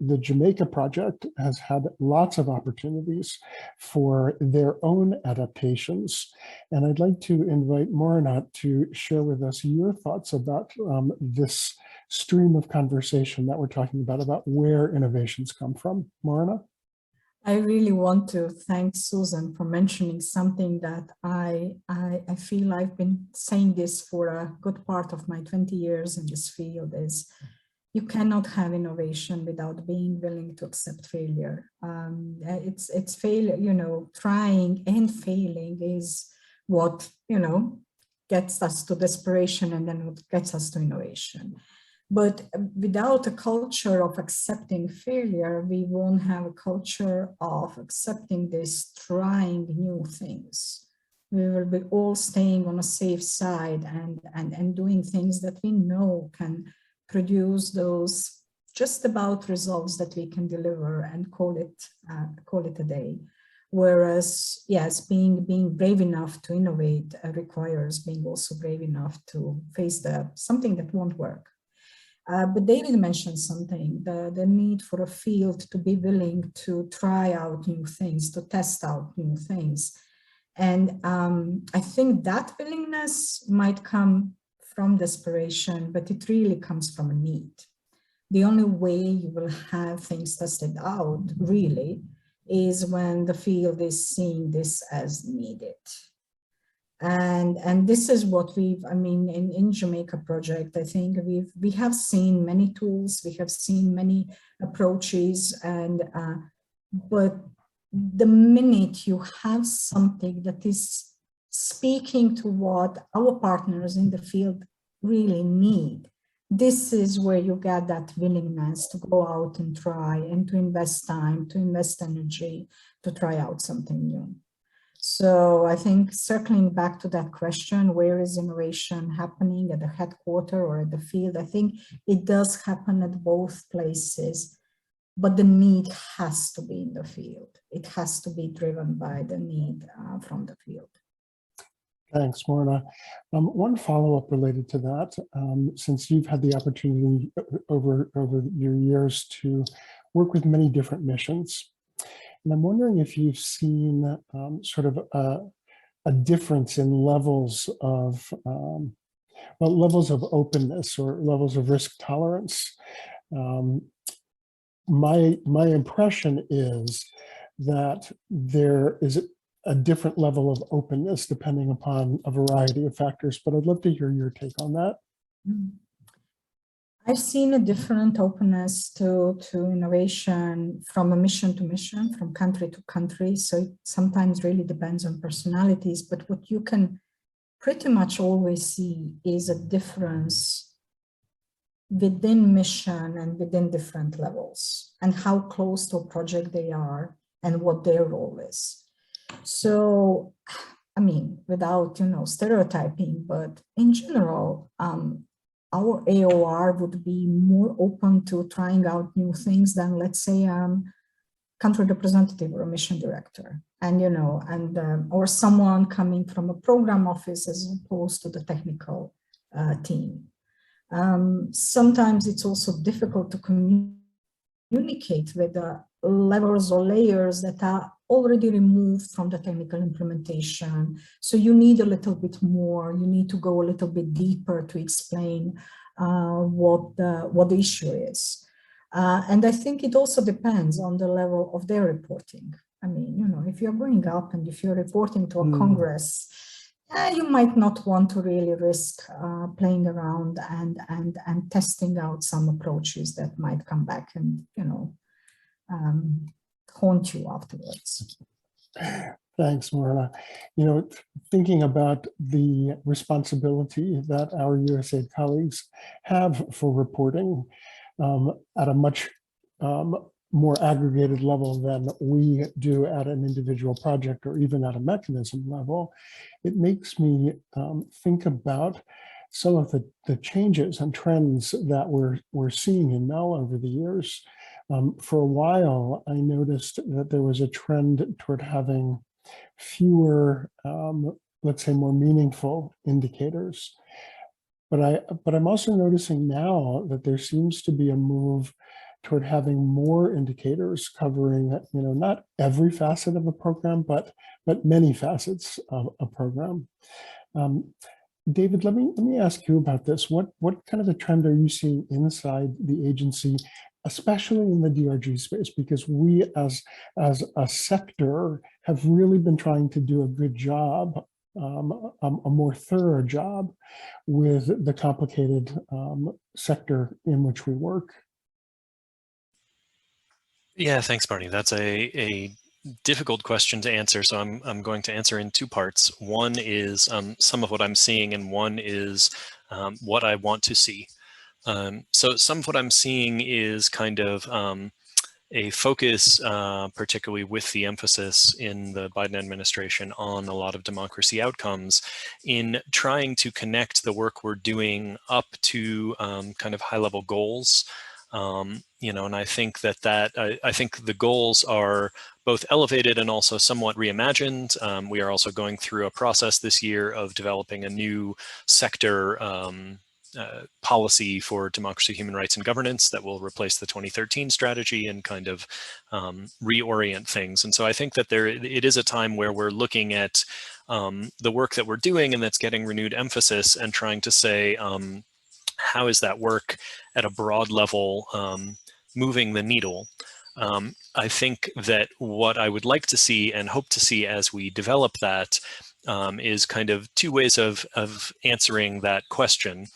the Jamaica project has had lots of opportunities for their own adaptations. And I'd like to invite Morna to share with us your thoughts about this stream of conversation that we're talking about where innovations come from. Morna? I really want to thank Susan for mentioning something that I feel I've been saying this for a good part of my 20 years in this field is you cannot have innovation without being willing to accept failure. It's failure, you know, trying and failing is what, you know, gets us to desperation and then what gets us to innovation. But without a culture of accepting failure, we won't have a culture of accepting this, trying new things. We will be all staying on a safe side and doing things that we know can produce those just about results that we can deliver and call it a day. Whereas, yes, being brave enough to innovate requires being also brave enough to face something that won't work. But David mentioned something, the need for a field to be willing to try out new things, to test out new things. And I think that willingness might come from desperation, but it really comes from a need. The only way you will have things tested out, really, is when the field is seeing this as needed. And this is what in Jamaica project, I think we have seen many tools, we have seen many approaches, but the minute you have something that is speaking to what our partners in the field really need, this is where you get that willingness to go out and try and to invest time, to invest energy, to try out something new. So I think circling back to that question, where is innovation happening, at the headquarters or at the field? I think it does happen at both places, but the need has to be in the field. It has to be driven by the need from the field. Thanks, Morna. One follow-up related to that, since you've had the opportunity over your years to work with many different missions, and I'm wondering if you've seen sort of a difference in levels of openness or levels of risk tolerance. My impression is that there is a different level of openness depending upon a variety of factors, but I'd love to hear your take on that. I've seen a different openness to innovation from a mission to mission, from country to country. So it sometimes really depends on personalities, but what you can pretty much always see is a difference within mission and within different levels and how close to a project they are and what their role is. So, I mean, without, stereotyping, but in general, our AOR would be more open to trying out new things than, let's say, country representative or a mission director, and or someone coming from a program office as opposed to the technical team. Sometimes it's also difficult to communicate with the levels or layers that are already removed from the technical implementation. So you need a little bit more, you need to go a little bit deeper to explain what the issue is. And I think it also depends on the level of their reporting. I mean, if you're going up and if you're reporting to a Congress, you might not want to really risk playing around and testing out some approaches that might come back and, haunt you afterwards. Thanks, Marla. Thinking about the responsibility that our USAID colleagues have for reporting at a much more aggregated level than we do at an individual project or even at a mechanism level, it makes me think about some of the changes and trends that we're seeing in MEL over the years. For a while, I noticed that there was a trend toward having fewer, let's say, more meaningful indicators. But I'm also noticing now that there seems to be a move toward having more indicators covering, not every facet of a program, but many facets of a program. David, let me ask you about this. What kind of a trend are you seeing inside the agency, especially in the DRG space? Because we as a sector have really been trying to do a good job, a more thorough job with the complicated sector in which we work. Yeah, thanks, Barney. That's a difficult question to answer, so I'm going to answer in two parts. One is some of what I'm seeing, and one is what I want to see. So some of what I'm seeing is kind of a focus, particularly with the emphasis in the Biden administration on a lot of democracy outcomes, in trying to connect the work we're doing up to kind of high-level goals. And I think I think the goals are both elevated and also somewhat reimagined. We are also going through a process this year of developing a new sector policy for democracy, human rights, and governance that will replace the 2013 strategy and kind of reorient things. And so I think that it is a time where we're looking at the work that we're doing and that's getting renewed emphasis and trying to say, how is that work at a broad level moving the needle? I think that what I would like to see and hope to see as we develop that is kind of two ways of answering that question.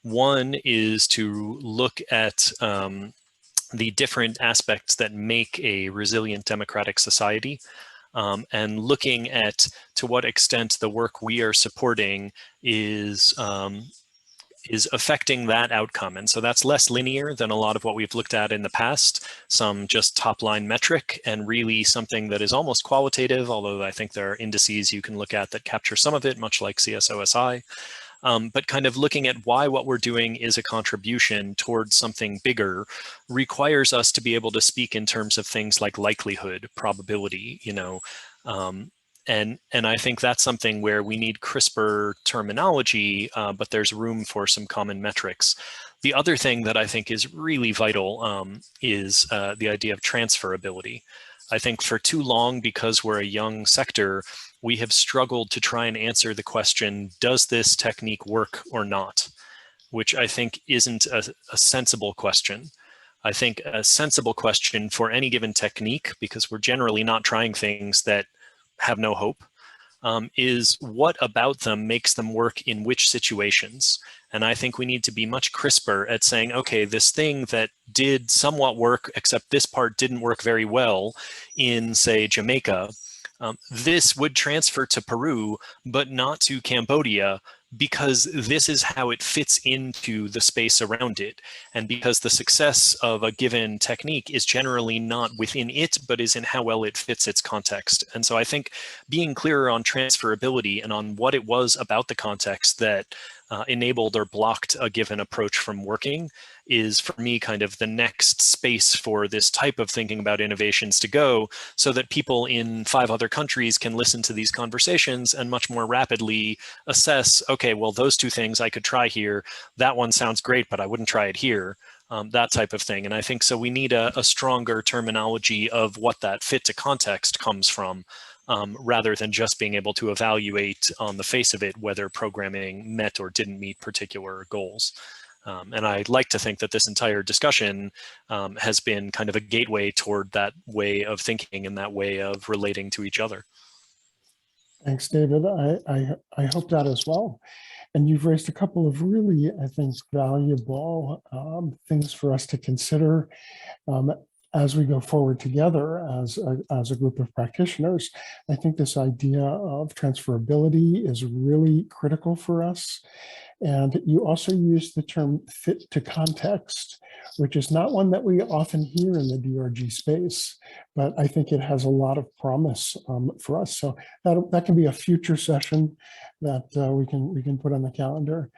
One is to look at the different aspects that make a resilient democratic society, and looking at to what extent the work we are supporting is affecting that outcome. And so that's less linear than a lot of what we've looked at in the past, some just top line metric, and really something that is almost qualitative, although I think there are indices you can look at that capture some of it, much like CSOSI. But kind of looking at why what we're doing is a contribution towards something bigger requires us to be able to speak in terms of things like likelihood, probability, and I think that's something where we need crisper terminology, but there's room for some common metrics. The other thing that I think is really vital is the idea of transferability. I think for too long, because we're a young sector, we have struggled to try and answer the question, does this technique work or not? Which I think isn't a sensible question. I think a sensible question for any given technique, because we're generally not trying things that have no hope, is what about them makes them work in which situations. And I think we need to be much crisper at saying, okay, this thing that did somewhat work, except this part didn't work very well in, say, Jamaica, this would transfer to Peru, but not to Cambodia, because this is how it fits into the space around it. And because the success of a given technique is generally not within it, but is in how well it fits its context. And so I think being clearer on transferability and on what it was about the context that enabled or blocked a given approach from working is, for me, kind of the next space for this type of thinking about innovations to go, so that people in 5 other countries can listen to these conversations and much more rapidly assess, okay, well, those 2 things I could try here. That one sounds great, but I wouldn't try it here. That type of thing. And I think so we need a stronger terminology of what that fit to context comes from, rather than just being able to evaluate on the face of it whether programming met or didn't meet particular goals. And I'd like to think that this entire discussion has been kind of a gateway toward that way of thinking and that way of relating to each other. Thanks, David. I hope that as well. And you've raised a couple of really, I think, valuable things for us to consider as we go forward together as a group of practitioners. I think this idea of transferability is really critical for us. And you also use the term fit to context, which is not one that we often hear in the DRG space, but I think it has a lot of promise for us. So that can be a future session that we can put on the calendar.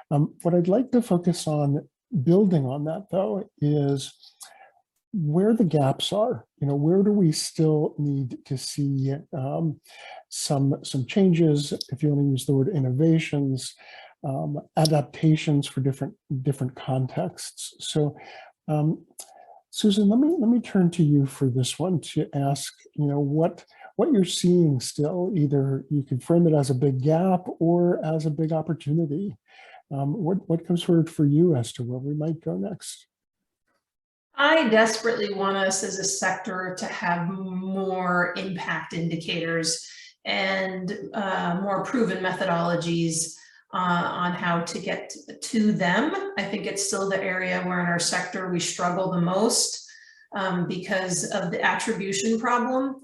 What I'd like to focus on, building on that though, is where the gaps are. Where do we still need to see some changes, if you want to use the word innovations, adaptations for different contexts. So, Susan, let me turn to you for this one to ask, what you're seeing still. Either you can frame it as a big gap or as a big opportunity. What comes forward for you as to where we might go next? I desperately want us as a sector to have more impact indicators and more proven methodologies on how to get to them. I think it's still the area where in our sector we struggle the most because of the attribution problem,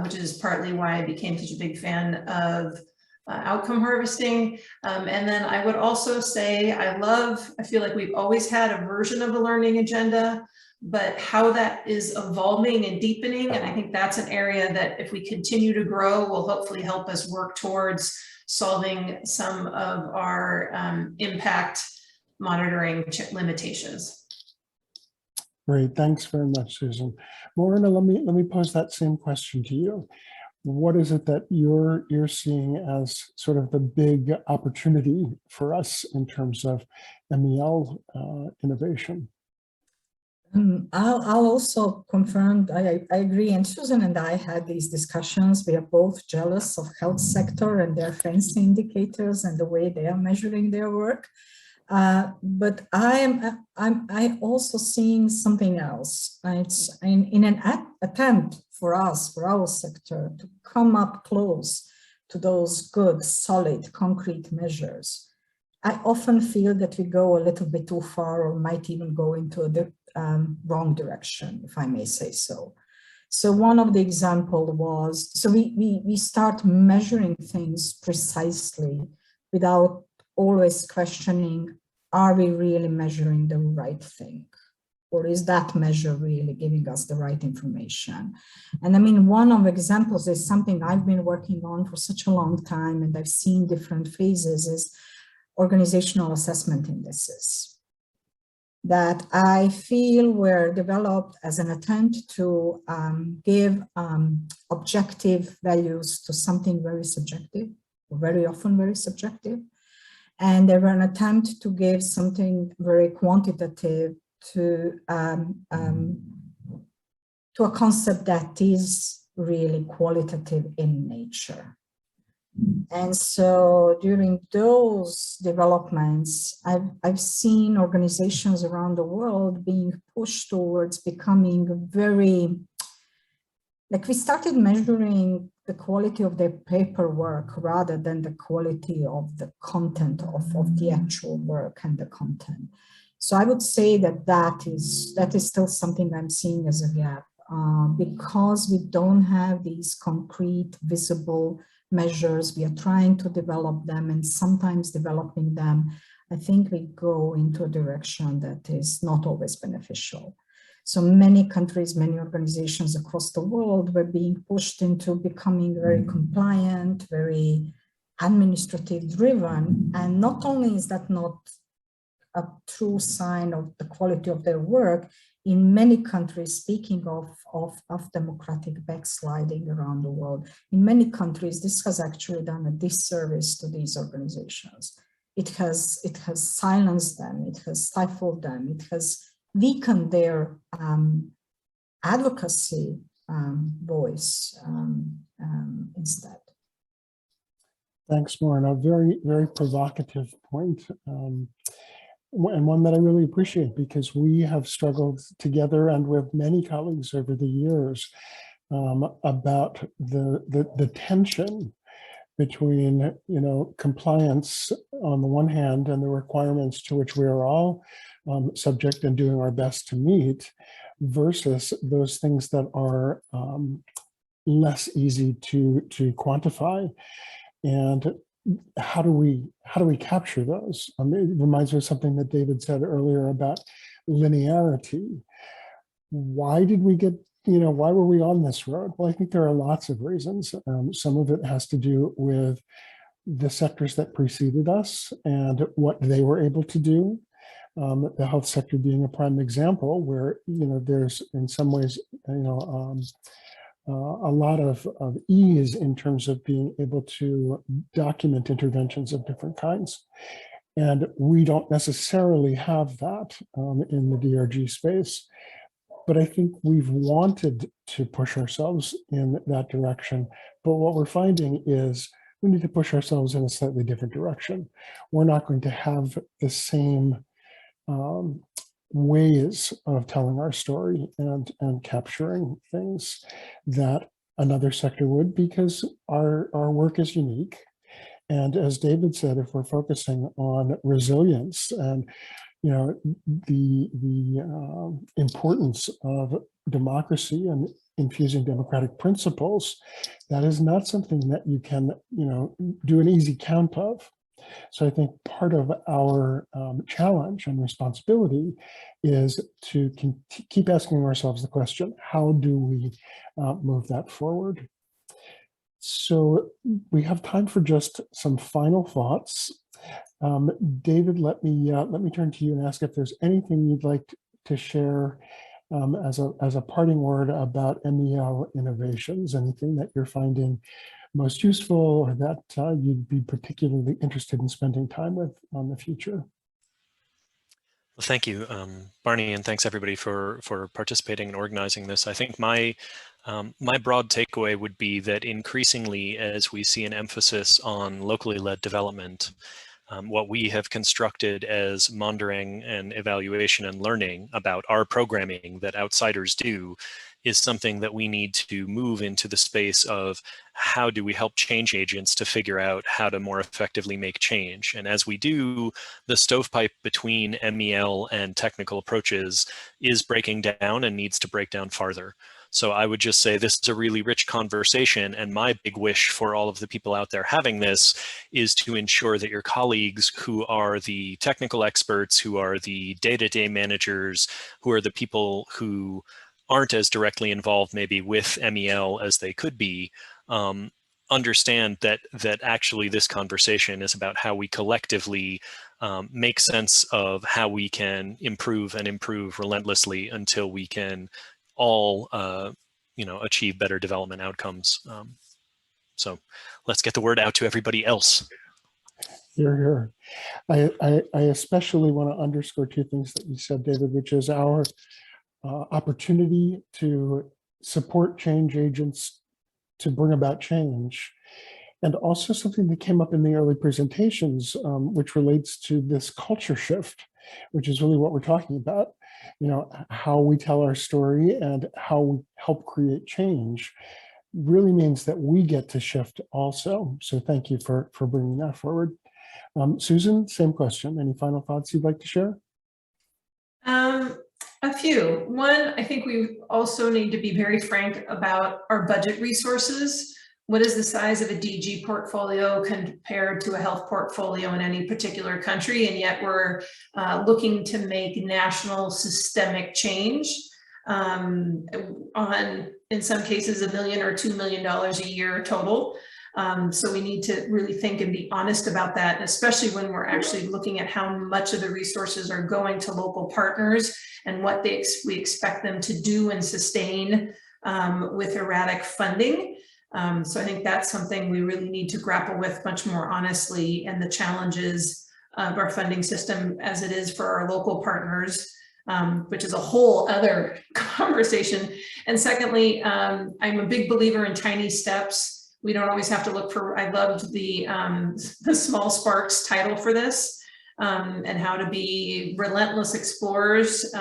which is partly why I became such a big fan of outcome harvesting. And then I would also say I feel like we've always had a version of a learning agenda, but how that is evolving and deepening. And I think that's an area that if we continue to grow will hopefully help us work towards solving some of our impact monitoring limitations. Great, thanks very much, Susan. Morena, let me pose that same question to you. What is it that you're seeing as sort of the big opportunity for us in terms of MEL innovation? I'll also confirm, I agree, and Susan and I had these discussions. We are both jealous of health sector and their fancy indicators and the way they are measuring their work. But I'm also seeing something else. It's in an attempt for us, for our sector, to come up close to those good, solid, concrete measures. I often feel that we go a little bit too far, or might even go into the wrong direction, if I may say so. So one of the example was, so we start measuring things precisely without always questioning, are we really measuring the right thing? Or is that measure really giving us the right information? And I mean, one of the examples is something I've been working on for such a long time, and I've seen different phases, is organizational assessment indices that I feel were developed as an attempt to give objective values to something very subjective, very often very subjective. And they were an attempt to give something very quantitative to a concept that is really qualitative in nature. And so during those developments, I've seen organizations around the world being pushed towards becoming very, like we started measuring the quality of their paperwork rather than the quality of the content of the actual work and the content. So I would say that that is still something I'm seeing as a gap, because we don't have these concrete, visible measures. We are trying to develop them, and sometimes developing them, I think we go into a direction that is not always beneficial. So many countries, many organizations across the world were being pushed into becoming very compliant, very administrative driven. And not only is that not a true sign of the quality of their work, in many countries, speaking of democratic backsliding around the world, in many countries, this has actually done a disservice to these organizations. It has silenced them, it has stifled them, it has weakened their advocacy voice instead. Thanks, Maureen. A very, very provocative point, and one that I really appreciate, because we have struggled together and with many colleagues over the years about the tension between, compliance on the one hand and the requirements to which we are all subject and doing our best to meet, versus those things that are less easy to quantify. And how do we capture those? It reminds me of something that David said earlier about linearity. Why did we get, why were we on this road? Well, I think there are lots of reasons. Some of it has to do with the sectors that preceded us and what they were able to do. The health sector being a prime example, where there's in some ways a lot of ease in terms of being able to document interventions of different kinds, and we don't necessarily have that in the DRG space. But I think we've wanted to push ourselves in that direction. But what we're finding is we need to push ourselves in a slightly different direction. We're not going to have the same ways of telling our story and capturing things that another sector would, because our work is unique. And as David said, if we're focusing on resilience and the importance of democracy and infusing democratic principles, that is not something that you can do an easy count of. So I think part of our challenge and responsibility is to keep asking ourselves the question, how do we move that forward? So we have time for just some final thoughts. David, let me turn to you and ask if there's anything you'd like to share as a parting word about MEL innovations, anything that you're finding most useful or that you'd be particularly interested in spending time with on the future. Well, thank you, Barney, and thanks everybody for participating and organizing this. I think my broad takeaway would be that increasingly, as we see an emphasis on locally led development, what we have constructed as monitoring and evaluation and learning about our programming that outsiders do is something that we need to move into the space of how do we help change agents to figure out how to more effectively make change. And as we do, the stovepipe between MEL and technical approaches is breaking down and needs to break down farther. So I would just say this is a really rich conversation, and my big wish for all of the people out there having this is to ensure that your colleagues who are the technical experts, who are the day-to-day managers, who are the people who aren't as directly involved maybe with MEL as they could be, understand that actually this conversation is about how we collectively make sense of how we can improve and improve relentlessly until we can all achieve better development outcomes. So let's get the word out to everybody else. Here. I especially want to underscore two things that you said, David, which is our opportunity to support change agents to bring about change, and also something that came up in the early presentations, which relates to this culture shift, which is really what we're talking about. How we tell our story and how we help create change. really means that we get to shift also. So thank you for bringing that forward. Susan, same question. Any final thoughts you'd like to share? A few. One, I think we also need to be very frank about our budget resources. What is the size of a DG portfolio compared to a health portfolio in any particular country? And yet we're looking to make national systemic change on, in some cases, $1 million or $2 million a year total. So we need to really think and be honest about that, especially when we're actually looking at how much of the resources are going to local partners and what we expect them to do and sustain with erratic funding. So I think that's something we really need to grapple with much more honestly, and the challenges of our funding system as it is for our local partners, which is a whole other conversation. And secondly, I'm a big believer in tiny steps. We don't always have to look for, I loved the Small Sparks title for this, and how to be relentless explorers,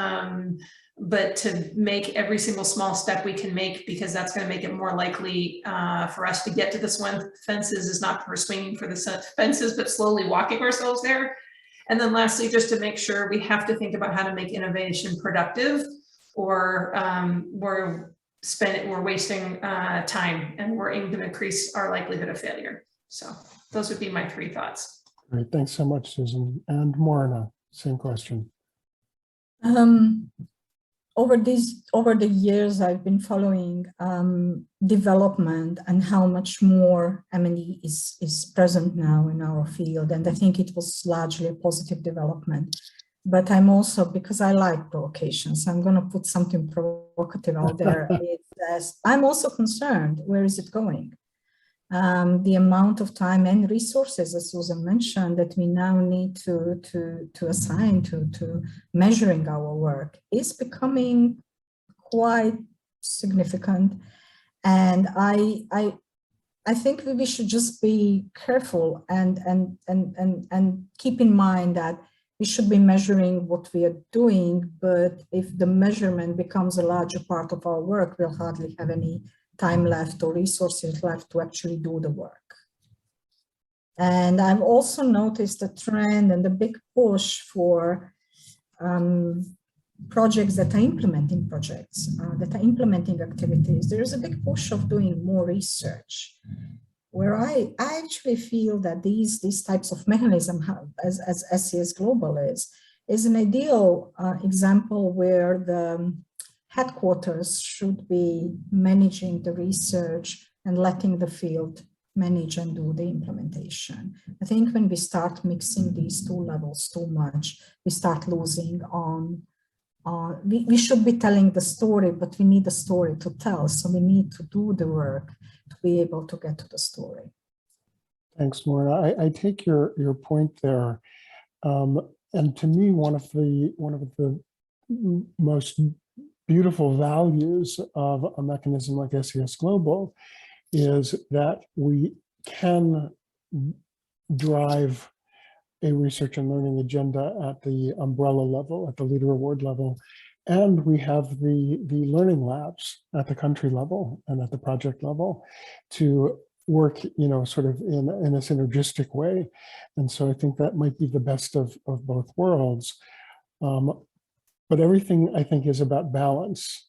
but to make every single small step we can make, because that's going to make it more likely for us to get to the fences, is not for swinging for the fences, but slowly walking ourselves there. And then lastly, just to make sure we have to think about how to make innovation productive, or we're wasting time, and we're going to increase our likelihood of failure. So those would be my 3 thoughts. Great, thanks so much, Susan. And Morna, same question. Over the years, I've been following development and how much more M&E is present now in our field, and I think it was largely a positive development. But I'm also, because I like provocations, I'm going to put something provocative out there. I'm also concerned, where is it going? The amount of time and resources, as Susan mentioned, that we now need to assign to measuring our work is becoming quite significant. And I think we should just be careful and keep in mind that we should be measuring what we are doing, but if the measurement becomes a larger part of our work, we'll hardly have any time left or resources left to actually do the work. And I've also noticed a trend and a big push for projects that are implementing activities. There is a big push of doing more research, where I actually feel that these types of mechanism, as SCS Global is an ideal example where the headquarters should be managing the research and letting the field manage and do the implementation. I think when we start mixing these 2 levels too much, we start losing on, we should be telling the story, but we need the story to tell. So we need to do the work to be able to get to the story. Thanks, Morna. I take your point there. And to me, one of the most beautiful values of a mechanism like SCS Global is that we can drive a research and learning agenda at the umbrella level, at the leader award level, and we have the learning labs at the country level and at the project level to work, sort of in a synergistic way. And so I think that might be the best of both worlds. But everything, I think, is about balance.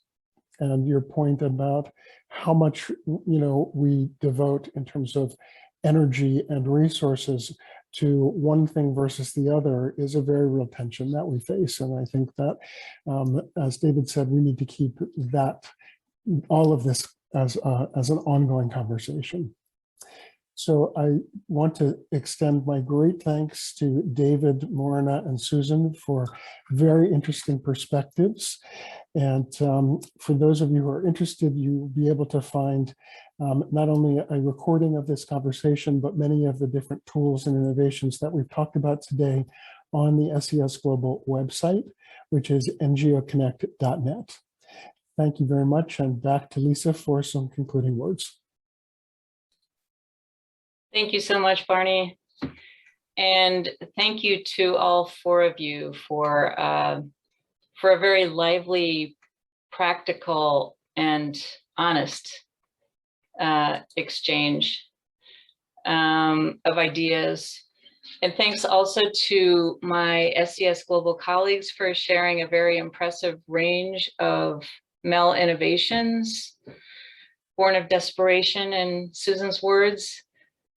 And your point about how much, we devote in terms of energy and resources to one thing versus the other is a very real tension that we face. And I think that, as David said, we need to keep all of this as an ongoing conversation. So I want to extend my great thanks to David, Morna, and Susan for very interesting perspectives. And for those of you who are interested, you'll be able to find not only a recording of this conversation, but many of the different tools and innovations that we've talked about today on the SCS Global website, which is ngoconnect.net. Thank you very much, and back to Lisa for some concluding words. Thank you so much, Barney. And thank you to all 4 of you for a very lively, practical, and honest exchange of ideas. And thanks also to my SCS Global colleagues for sharing a very impressive range of MEL innovations, born of desperation in Susan's words.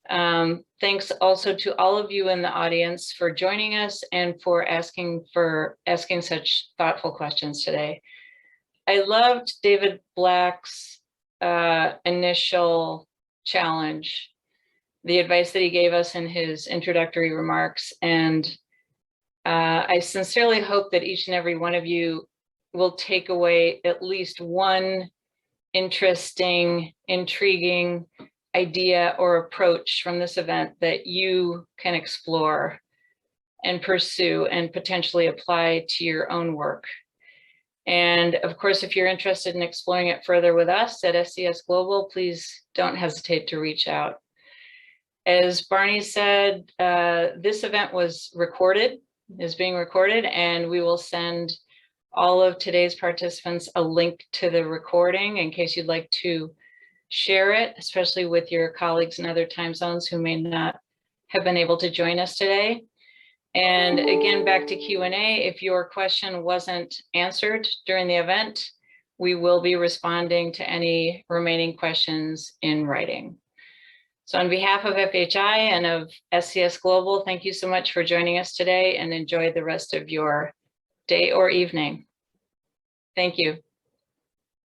Thanks also to all of you in the audience for joining us and for asking such thoughtful questions today. I loved David Black's initial challenge, the advice that he gave us in his introductory remarks. And I sincerely hope that each and every one of you will take away at least one interesting, intriguing idea or approach from this event that you can explore and pursue and potentially apply to your own work. And of course, if you're interested in exploring it further with us at SCS Global, please don't hesitate to reach out. As Barney said, this event is being recorded, and we will send all of today's participants a link to the recording in case you'd like to share it, especially with your colleagues in other time zones who may not have been able to join us today. And again, back to Q&A, if your question wasn't answered during the event, we will be responding to any remaining questions in writing. So on behalf of FHI and of SCS Global, thank you so much for joining us today, and enjoy the rest of your day or evening. Thank you.